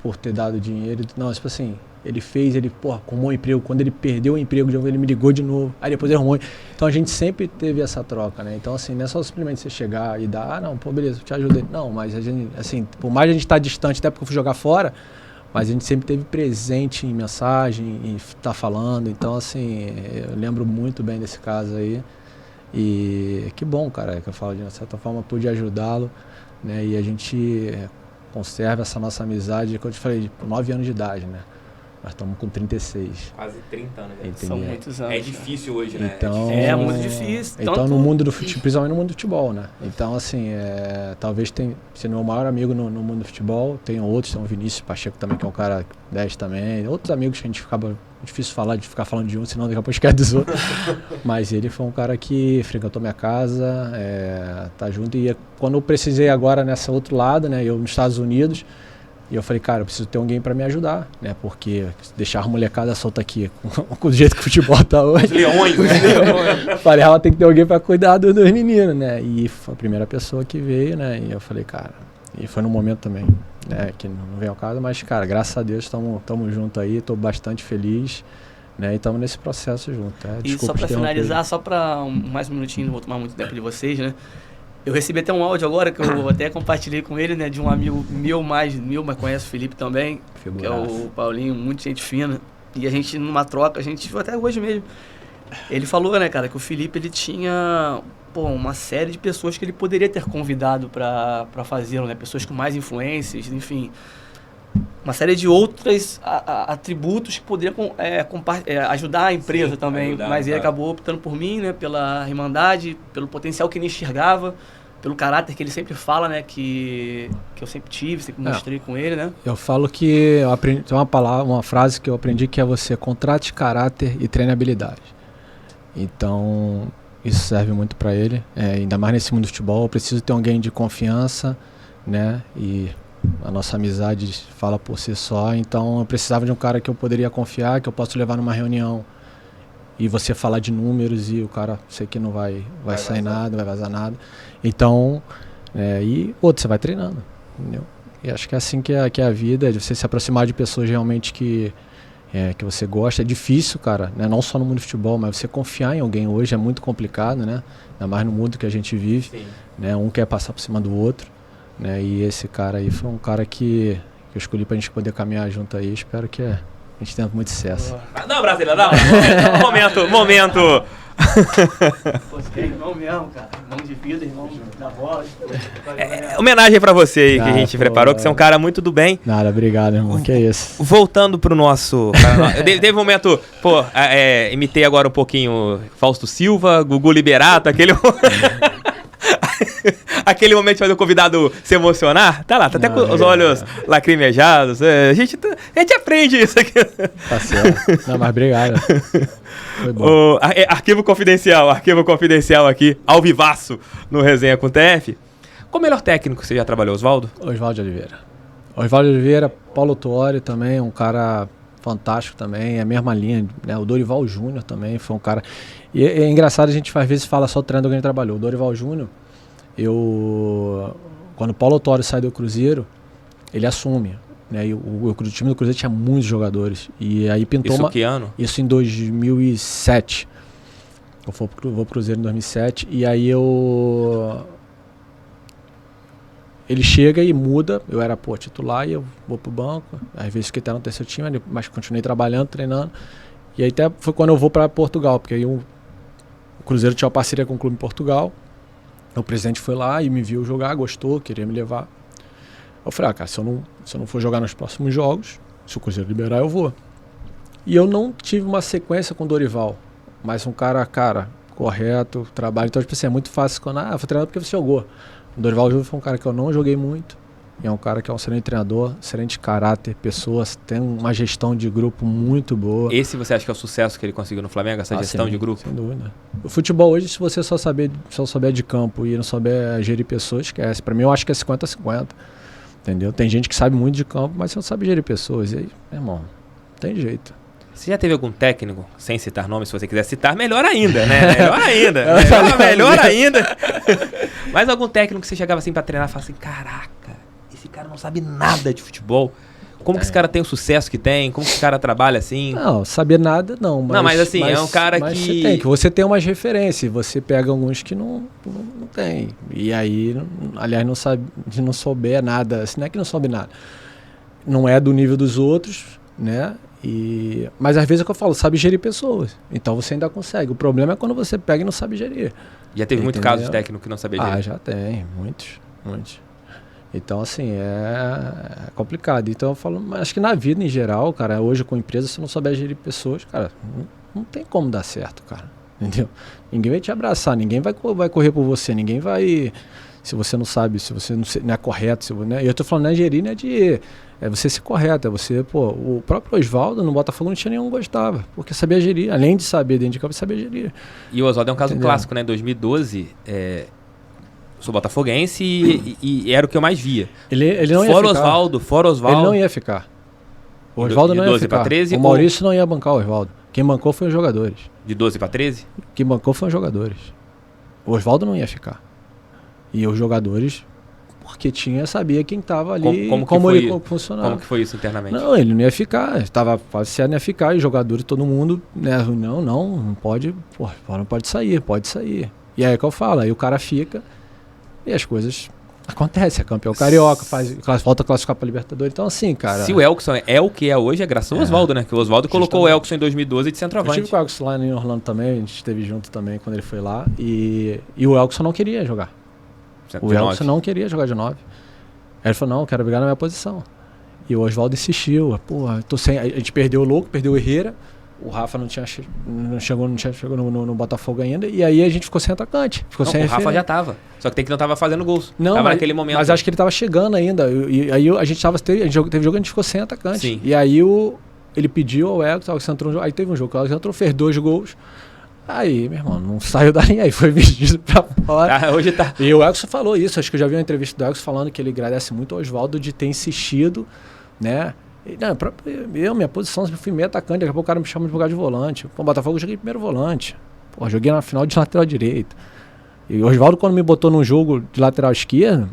por ter dado dinheiro. Não, tipo assim, ele fez, ele, arrumou um emprego. Quando ele perdeu o emprego, ele me ligou de novo. Aí depois ele arrumou. Então, a gente sempre teve essa troca, né? Então, assim, não é só simplesmente você chegar e dar, não, beleza, eu te ajudei. Não, mas a gente, assim, por mais a gente estar distante, até porque eu fui jogar fora, mas a gente sempre teve presente em mensagem e tá falando. Então, assim, eu lembro muito bem desse caso aí. E que bom, cara, que eu falo, de certa forma, pude ajudá-lo, né? E a gente conserva essa nossa amizade, como eu te falei, por 9 anos de idade, né? Nós estamos com 36. Quase 30 anos. Entendeu? São muitos anos. É difícil hoje, né? Então, é muito difícil. Então, no mundo do futebol, principalmente no mundo do futebol, né? Então, assim, talvez seja meu maior amigo no mundo do futebol. Tem outros, tem o Vinícius Pacheco também, que é um cara 10 também. Outros amigos que a gente ficava... Difícil de ficar falando de um, senão daqui a pouco esquece dos outros. Mas ele foi um cara que frequentou minha casa, tá junto. E quando eu precisei agora nesse outro lado, né? Eu nos Estados Unidos, e eu falei, cara, eu preciso ter alguém para me ajudar, né? Porque deixar a molecada solta aqui, com o jeito que o futebol tá hoje. Os leões, né? Falei, ela tem que ter alguém para cuidar dos meninos, né? E foi a primeira pessoa que veio, né? E eu falei, cara, e foi num momento também, né? Que não veio ao caso, mas, cara, graças a Deus estamos juntos aí, tô bastante feliz, né? E estamos nesse processo junto. E só para finalizar, só para mais um minutinho, não vou tomar muito tempo de vocês, né? Eu recebi até um áudio agora que eu até compartilhei com ele, né? De um amigo meu, mas conhece o Felipe também, que é o Paulinho, muito gente fina. E a gente, numa troca, a gente, até hoje mesmo, ele falou, né, cara, que o Felipe, ele tinha, uma série de pessoas que ele poderia ter convidado para fazê-lo, né? Pessoas com mais influências, enfim. Uma série de outros atributos que poderiam ajudar a empresa. Sim, também, mas ele acabou optando por mim, né, pela irmandade, pelo potencial que ele enxergava, pelo caráter que ele sempre fala, né, que eu sempre tive, sempre mostrei com ele, né. Eu falo que eu aprendi, tem uma frase que eu aprendi que é você contrate caráter e treine habilidade. Então, isso serve muito para ele, ainda mais nesse mundo do futebol. Eu preciso ter alguém de confiança, né, e a nossa amizade fala por si só, então eu precisava de um cara que eu poderia confiar, que eu posso levar numa reunião e você falar de números e o cara, sei que não vai sair nada, vai vazar nada. Então, e outro, você vai treinando, entendeu? E acho que é assim que é a vida, é de você se aproximar de pessoas realmente que você gosta. É difícil, cara, né? Não só no mundo do futebol, mas você confiar em alguém hoje é muito complicado, né? Ainda mais no mundo que a gente vive. Sim. Né? Um quer passar por cima do outro. Né? E esse cara aí foi um cara que eu escolhi pra gente poder caminhar junto aí. Espero que a gente tenha muito sucesso. Não, brasileiro, não. Momento. Você é irmão mesmo, cara. Irmão de vida, irmão da bola. Homenagem pra você aí que a gente preparou, que você é um cara muito do bem. Nada, obrigado, irmão. Que é isso. Voltando pro nosso... Teve um momento... imitei agora um pouquinho Fausto Silva, Gugu Liberato, aquele momento de fazer o convidado se emocionar, tá lá, tá até com os olhos lacrimejados. A gente aprende isso aqui. Tá certo. Não, mas obrigado. Foi bom. Arquivo confidencial aqui, ao vivaço, no Resenha com TF. Qual o melhor técnico que você já trabalhou, Oswaldo? Oswaldo Oliveira, Paulo Tuori também, um cara fantástico também, é a mesma linha, né? O Dorival Júnior também foi um cara... E é engraçado, a gente às vezes fala só do treinador que a gente trabalhou. O Dorival Júnior, quando o Paulo Tuori sai do Cruzeiro, ele assume, né? E o time do Cruzeiro tinha muitos jogadores. E aí pintou Isso que ano? Isso em 2007. Eu vou pro Cruzeiro em 2007. E aí ele chega e muda. Eu era titular e eu vou pro banco. Às vezes fiquei até no terceiro time, mas continuei trabalhando, treinando. E aí até foi quando eu vou para Portugal, porque aí o Cruzeiro tinha uma parceria com o clube em Portugal. O presidente foi lá e me viu jogar, gostou, queria me levar. Eu falei, cara, se eu não for jogar nos próximos jogos, se o Cruzeiro liberar, eu vou. E eu não tive uma sequência com o Dorival, mas um cara, correto, trabalho. Então, tipo assim, é muito fácil quando, foi treinado porque você jogou. O Dorival Júnior foi um cara que eu não joguei muito. E é um cara que é um excelente treinador, excelente caráter, pessoas, tem uma gestão de grupo muito boa. Esse você acha que é o sucesso que ele conseguiu no Flamengo, essa gestão de grupo? Sem dúvida. O futebol hoje, se você só souber de campo e não souber gerir pessoas, esquece. Pra mim, eu acho que é 50-50, entendeu? Tem gente que sabe muito de campo, mas você não sabe gerir pessoas. E aí, meu irmão, não tem jeito. Você já teve algum técnico, sem citar nomes, se você quiser citar, melhor ainda, né? Melhor ainda. melhor ainda. Mas algum técnico que você chegava assim pra treinar e falava assim, caraca, esse cara não sabe nada de futebol. Como que esse cara tem o sucesso que tem? Como que esse cara trabalha assim? Não, saber nada não. Mas assim, é um cara que... Você tem umas referências, você pega alguns que não tem. E aí, aliás, se não souber nada, assim, não é que não soube nada. Não é do nível dos outros, né? Mas às vezes é o que eu falo, sabe gerir pessoas. Então você ainda consegue. O problema é quando você pega e não sabe gerir. Já teve muito caso de técnico que não sabia gerir? Já tem, muitos. Então, assim, é complicado. Então eu falo, acho que na vida em geral, cara, hoje com empresa, se não souber gerir pessoas, cara, não tem como dar certo, cara. Entendeu? Ninguém vai te abraçar, ninguém vai correr por você, ninguém vai... Se você não sabe, se você não é correto, né? E eu tô falando, não é gerir, não é de... É você ser correto, é você... Pô, o próprio Oswaldo no Botafogo não tinha nenhum que gostava, porque sabia gerir. Além de saber dentro de campo, sabia gerir. E o Oswaldo é um caso clássico, né? Em 2012, sou botafoguense e era o que eu mais via. Ele não ia ficar. Fora Oswaldo. Ele não ia ficar. O Oswaldo não ia 12 ficar. Para 13, o Maurício não ia bancar o Oswaldo. Quem bancou foi os jogadores. De 12 para 13? Quem bancou foi os jogadores. O Oswaldo não ia ficar. E os jogadores, porque sabia quem estava ali, como ele funcionava. Como que foi isso internamente? Não, ele não ia ficar. Estava quase certo, não ia ficar. E os jogadores, todo mundo, né? Não pode. Pô, não pode sair, pode sair. E aí é que eu falo, aí o cara fica e as coisas acontecem. É campeão carioca, volta a classificar para Libertadores. Então, assim, cara. Se o Elkson é o que é hoje, é graças ao Oswaldo, né? Que o Oswaldo colocou o Elkson em 2012 de centroavante. Eu tive com o Elkson lá em Orlando também, a gente esteve junto também quando ele foi lá. E o Elkson não queria jogar. O Elkson não queria jogar de 9. Aí ele falou, não, eu quero brigar na minha posição. E o Oswaldo insistiu. Pô, a gente perdeu o Louco, perdeu o Herrera. O Rafa não chegou no Botafogo ainda. E aí a gente ficou sem atacante. O Rafa já tava. Só que tem que não tava fazendo gols. Não, tava naquele momento. Mas acho que ele tava chegando ainda. E aí a gente teve jogo que a gente ficou sem atacante. Sim. E aí ele pediu ao Elkson entrou no jogo. Aí teve um jogo que o Elkson entrou, fez 2 gols. Aí, meu irmão, não saiu da linha aí, foi vendido pra fora. Hoje tá. E o Elkson falou isso, acho que eu já vi uma entrevista do Elkson falando que ele agradece muito ao Oswaldo de ter insistido, né? Minha posição, eu fui meio atacante, daqui a pouco o cara me chama de jogar de volante. Pô, Botafogo eu joguei primeiro volante. Pô, joguei na final de lateral direito. E o Oswaldo, quando me botou num jogo de lateral esquerdo,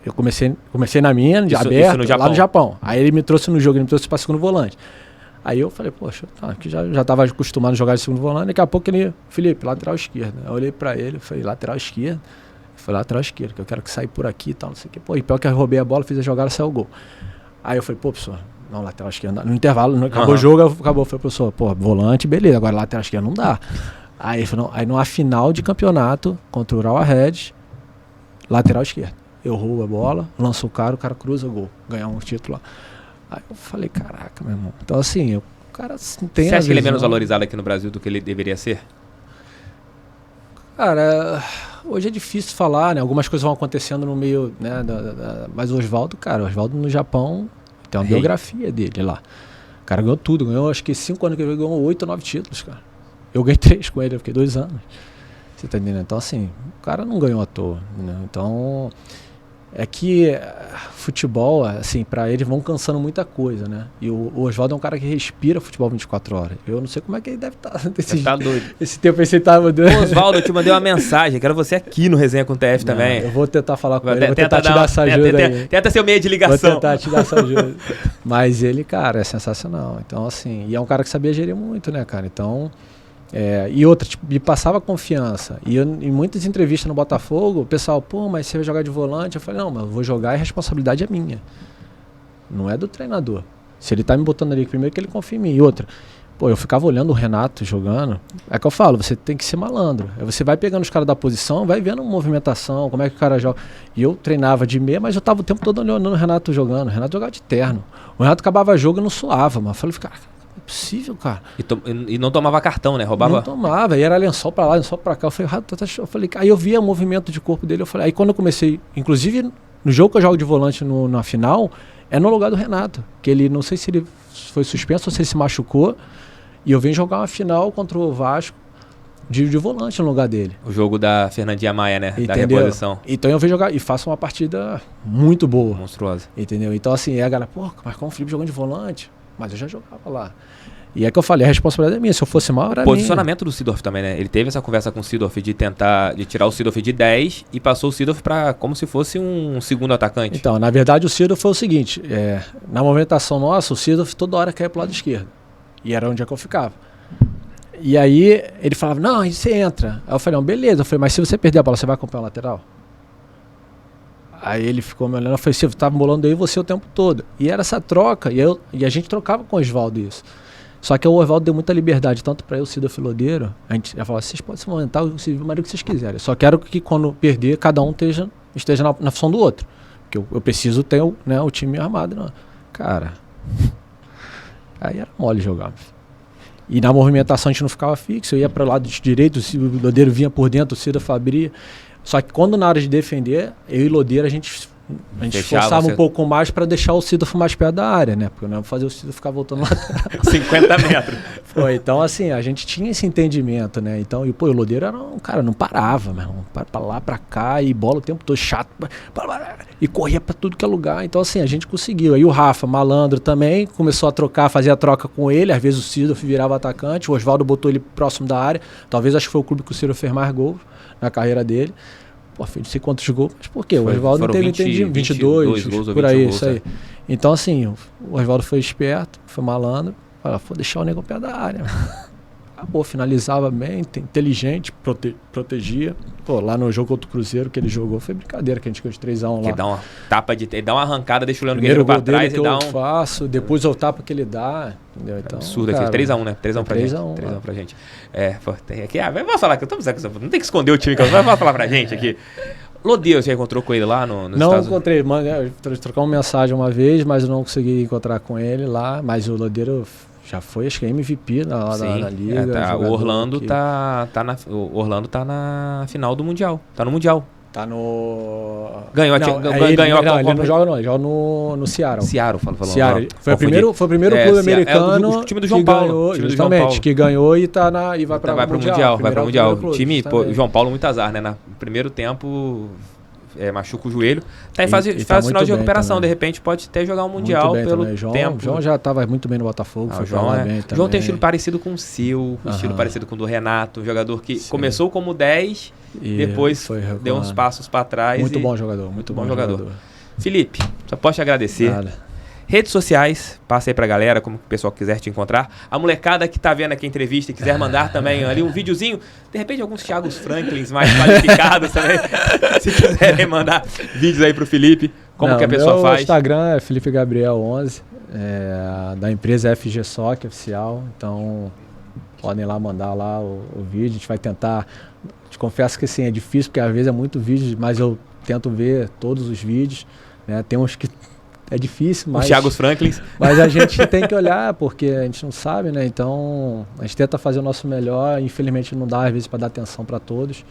eu comecei na minha, de aberto, lá no Japão. Aí ele me trouxe no jogo, ele me trouxe pra segundo volante. Aí eu falei, poxa, que já tava acostumado a jogar de segundo volante, daqui a pouco ele, Felipe, lateral esquerda. Eu olhei pra ele, falei, lateral esquerda? Ele falou, lateral esquerda, que eu quero que saia por aqui e tal, não sei o que. Pô, e pior que eu roubei a bola, fiz a jogada, saiu o gol. Aí eu falei, pô, professor, não, lateral esquerda, no intervalo, acabou o jogo, acabou. Eu falei, professor, pô, volante, beleza, agora lateral esquerda não dá. Aí ele falou, aí numa final de campeonato contra o Urawa Red, lateral esquerda. Eu roubo a bola, lanço o cara cruza o gol, ganhar um título lá. Aí eu falei, caraca, meu irmão. Então, assim, o cara tem. Você acha que ele é menos valorizado aqui no Brasil do que ele deveria ser? Cara, hoje é difícil falar, né? Algumas coisas vão acontecendo no meio, né? Mas o Oswaldo, cara, no Japão tem uma biografia dele lá. O cara ganhou tudo, ganhou acho que 5 anos que ele ganhou 8 ou 9 títulos, cara. Eu ganhei 3 com ele, eu fiquei 2 anos. Você tá entendendo? Então, assim, o cara não ganhou à toa, né? Então. É que futebol, assim, pra eles vão cansando muita coisa, né? E o Oswaldo é um cara que respira futebol 24 horas. Eu não sei como é que ele deve estar. Tá doido. Esse tempo aí você tava doido. Oswaldo, eu te mandei uma mensagem. Quero você aqui no Resenha com o TF também. Eu vou tentar falar com ele, vou tentar te dar essa ajuda aí. Tenta ser o meio de ligação. Vou tentar te dar essa ajuda. Mas ele, cara, é sensacional. Então, assim, e é um cara que sabia gerir muito, né, cara? Então... e outra, tipo, me passava confiança. E em muitas entrevistas no Botafogo, o pessoal, pô, mas você vai jogar de volante? Eu falei, não, mas eu vou jogar e a responsabilidade é minha. Não é do treinador. Se ele tá me botando ali, primeiro que ele confia em mim. E outra, pô, eu ficava olhando o Renato jogando. É que eu falo, você tem que ser malandro. Aí você vai pegando os caras da posição, vai vendo movimentação, como é que o cara joga. E eu treinava de meia, mas eu tava o tempo todo olhando o Renato jogando. O Renato jogava de terno. O Renato acabava o jogo e não suava, mas eu falei, cara, é possível, cara. E não tomava cartão, né? Roubava? Não tomava, e era lençol pra lá, lençol pra cá. Eu falei, aí eu via o movimento de corpo dele, eu falei, aí quando eu comecei, inclusive no jogo que eu jogo de volante na final, é no lugar do Renato, que ele, não sei se ele foi suspenso ou se ele se machucou, e eu vim jogar uma final contra o Vasco de volante no lugar dele. O jogo da Fernandinha Maia, né? Entendeu? Da reposição. Então eu vim jogar e faço uma partida muito boa. Monstruosa. Entendeu? Então assim, a galera, pô, Marcão Felipe jogando de volante, mas eu já jogava lá. E é que eu falei, a responsabilidade é minha. Se eu fosse mal, era Posicionamento do Seedorf também, né? Ele teve essa conversa com o Seedorf de tirar o Seedorf de 10 e passou o Seedorf para como se fosse um segundo atacante. Então, na verdade, o Seedorf foi o seguinte, na movimentação nossa, o Seedorf toda hora caía pro lado esquerdo. E era onde é que eu ficava. E aí, ele falava, não, aí você entra. Aí eu falei, não, beleza. Eu falei, mas se você perder a bola, você vai acompanhar o lateral? Aí ele ficou me olhando, eu falei, você tava bolando eu e você o tempo todo. E era essa troca, e a gente trocava com o Oswaldo isso. Só que o Oswaldo deu muita liberdade, tanto para eu, Seedorf e Lodeiro. A gente ia falar, vocês podem se movimentar o que vocês quiserem. Só quero que quando perder, cada um esteja na função do outro. Porque eu preciso ter o time armado. Não. Cara, aí era mole jogar. E na movimentação a gente não ficava fixo. Eu ia para o lado direito, o Lodeiro vinha por dentro, o Seedorf abria. Só que quando na hora de defender, eu e Lodeiro, a gente esforçava um pouco mais para deixar o Seedorf mais perto da área, né? Porque eu não ia fazer o Seedorf ficar voltando lá atrás. 50 metros. Então, assim, a gente tinha esse entendimento, né? Então, o Lodeiro era um cara, não parava, meu irmão. Pra lá, pra cá, e bola o tempo todo, chato. E corria pra tudo que é lugar. Então, assim, a gente conseguiu. Aí o Rafa, malandro também, começou a trocar, fazer a troca com ele. Às vezes o Seedorf virava atacante, o Oswaldo botou ele próximo da área. Talvez, acho que foi o clube que o Seedorf fez mais gols na carreira dele. Pô, fez não sei quantos gols, mas por quê? O Oswaldo não teve entendimento. 22 gols, por aí, isso aí. Então, assim, o Oswaldo foi esperto, foi malandro. Falei, vou deixar o nego pé da área. Acabou, finalizava bem, inteligente, protegia. Pô, lá no jogo contra o Cruzeiro que ele jogou, foi brincadeira, que a gente ganhou de 3-1 lá. Que dá uma tapa dá uma arrancada, deixa o Leandro Guerreiro pra trás e dá eu faço, depois o tapa que ele dá, entendeu? Então, absurdo aqui, 3-1, né? 3-1 pra gente. 3-1 pra gente. Pô, tem aqui, vamos falar que eu tô pensando, não tem que esconder o time, que vai falar pra gente aqui. Lodeiro, você encontrou com ele lá no Não Estados encontrei, trocamos uma mensagem uma vez, mas eu não consegui encontrar com ele lá, mas o Lodeiro já foi, acho que MVP na Liga. O Orlando o Orlando tá na final do Mundial. Tá no Mundial. Tá no... Ganhou ele não joga não, ele joga no Seattle. Falou. Seattle. Foi o primeiro clube americano o time do João Paulo. Que ganhou e vai para o Mundial. Vai para o Mundial. O time, João Paulo, muito azar, né? No primeiro tempo... machuca o joelho. Tá em fase final de recuperação. Também. De repente pode até jogar um Mundial pelo tempo. O João já estava muito bem no Botafogo. Foi João, bem também. João tem um estilo parecido com o seu, estilo parecido com o do Renato. Um jogador que começou como 10 e depois deu uns passos para trás. Muito bom jogador, muito bom jogador. Felipe, só posso te agradecer. Nada. Redes sociais, passa aí pra galera, como o pessoal quiser te encontrar. A molecada que tá vendo aqui a entrevista e quiser mandar também ali um videozinho, de repente alguns Thiagos Franklins mais qualificados também, se quiserem mandar vídeos aí pro Felipe, como que a pessoa faz. O Instagram é Felipe Gabriel 11, da empresa FG Soc oficial, então podem lá mandar lá o vídeo, a gente vai tentar, te confesso que assim, é difícil porque às vezes é muito vídeo, mas eu tento ver todos os vídeos, né? Tem uns que é difícil, mas... Os Thiagos Franklins. Mas a gente tem que olhar, porque a gente não sabe, né? Então, a gente tenta fazer o nosso melhor. Infelizmente, não dá, às vezes, para dar atenção para todos.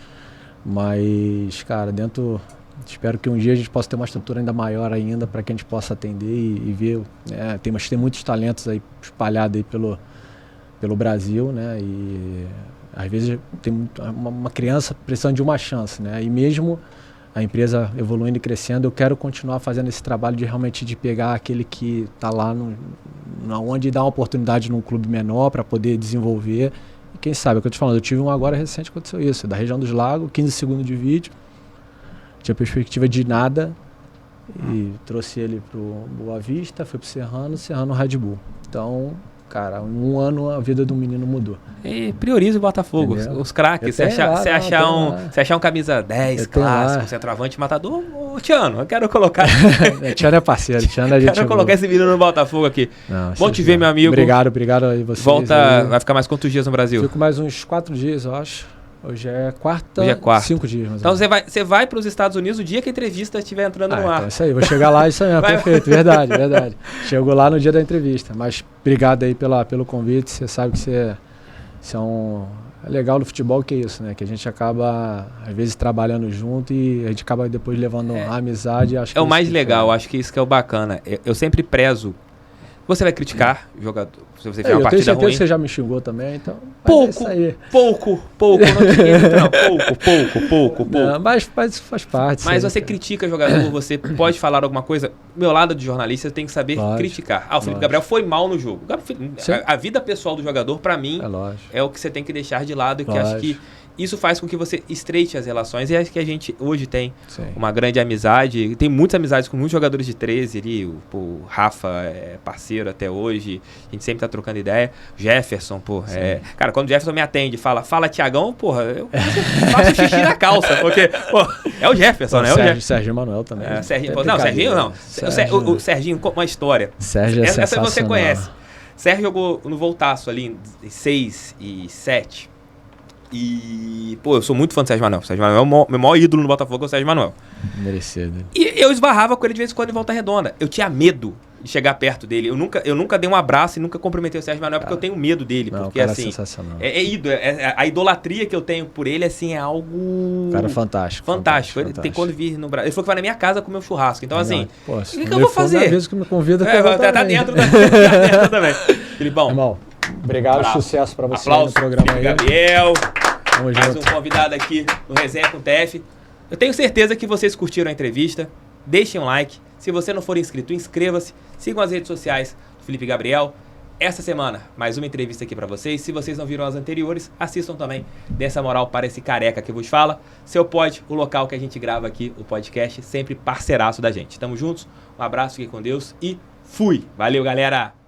Mas, cara, espero que um dia a gente possa ter uma estrutura ainda maior ainda, para que a gente possa atender e ver. Né? Tem muitos talentos aí espalhados aí pelo Brasil, né? E, às vezes, tem uma criança precisando de uma chance, né? E mesmo... a empresa evoluindo e crescendo, eu quero continuar fazendo esse trabalho de realmente pegar aquele que está lá onde dá uma oportunidade num clube menor para poder desenvolver. E quem sabe, é o que eu te falando, eu tive um agora recente que aconteceu isso, da região dos Lagos, 15 segundos de vídeo, tinha perspectiva de nada e trouxe ele pro Boa Vista, foi pro Serrano Red Bull. Então, cara, em um ano a vida do menino mudou. E prioriza o Botafogo, os craques. Você achar um camisa 10 clássico, centroavante matador, o Tiano, eu quero colocar. Tiano é parceiro, Tiano a gente. Quero colocar esse menino no Botafogo aqui. Não, bom te ver, meu amigo. Obrigado aí vocês. Volta, vai ficar mais quantos dias no Brasil? Fico mais uns 4 dias, eu acho. Hoje é quarta, 5 dias. Mais então você vai para os Estados Unidos o dia que a entrevista estiver entrando no ar. Então é isso aí, vou chegar lá, isso aí mesmo, perfeito, verdade. Chego lá no dia da entrevista, mas obrigado aí pelo convite, você sabe que você é legal no futebol que é isso, né? Que a gente acaba, às vezes, trabalhando junto e a gente acaba depois levando a amizade. Acho que é o mais legal, acho que isso que é o bacana. Eu sempre prezo Você vai criticar o jogador, se você fizer Eu uma tenho partida certeza ruim. que você já me xingou também, então. Mas é Pouco, isso aí. pouco, não te minto, não. Pouco. Não, mas faz parte. Mas sim, você cara. critica jogador, você pode falar alguma coisa. Meu lado de jornalista tem que saber Lógico, criticar. O Felipe lógico. Gabriel foi mal no jogo. Sim. A vida pessoal do jogador, pra mim, É lógico. é o que você tem que deixar de lado, que Lógico. acho que isso faz com que você estreite as relações. E acho que a gente hoje tem Sim. uma grande amizade. Tem muitas amizades com muitos jogadores de 13 ali. O Rafa é parceiro até hoje. A gente sempre tá trocando ideia. Jefferson, pô. Cara, quando o Jefferson me atende e fala Tiagão, porra, eu faço xixi na calça. Porque, pô, é o Jefferson, né? Sérgio Manuel também. Serginho, Tem não, Serginho não. Sérgio- O Serginho, uma história. Sérgio é Essa você sensacional. conhece. Sérgio jogou no Voltaço ali em 6 e 7. E, pô, eu sou muito fã do Sérgio Manuel. O Sérgio Manuel é o meu maior ídolo no Botafogo, é o Sérgio Manuel. Merecido. E eu esbarrava com ele de vez em quando em Volta Redonda. Eu tinha medo de chegar perto dele. Eu nunca dei um abraço e nunca cumprimentei o Sérgio Manuel porque eu tenho medo dele. Não, Porque, o cara assim, é sensacional. a idolatria que eu tenho por ele, assim, é algo... Cara fantástico. Fantástico. Ele tem quando vir no Brasil. Ele falou que vai na minha casa comer um churrasco. Então, assim, Pô, o que eu vou fazer? Às vezes que me convida, Tá dentro também. Filipão, Irmão, obrigado, Bravo. sucesso pra você aplauso no programa Felipe aí. Gabriel. Tamo Mais junto. um convidado aqui no Resenha com o TF. Eu tenho certeza que vocês curtiram a entrevista. Deixem um like. Se você não for inscrito, inscreva-se. Sigam as redes sociais do Felipe Gabriel. Essa semana, mais uma entrevista aqui pra vocês. Se vocês não viram as anteriores, assistam também. Dê essa moral para esse careca que vos fala. Seu Pod, o local que a gente grava aqui o podcast, sempre parceiraço da gente. Tamo juntos. Um abraço, fiquem com Deus e fui. Valeu, galera!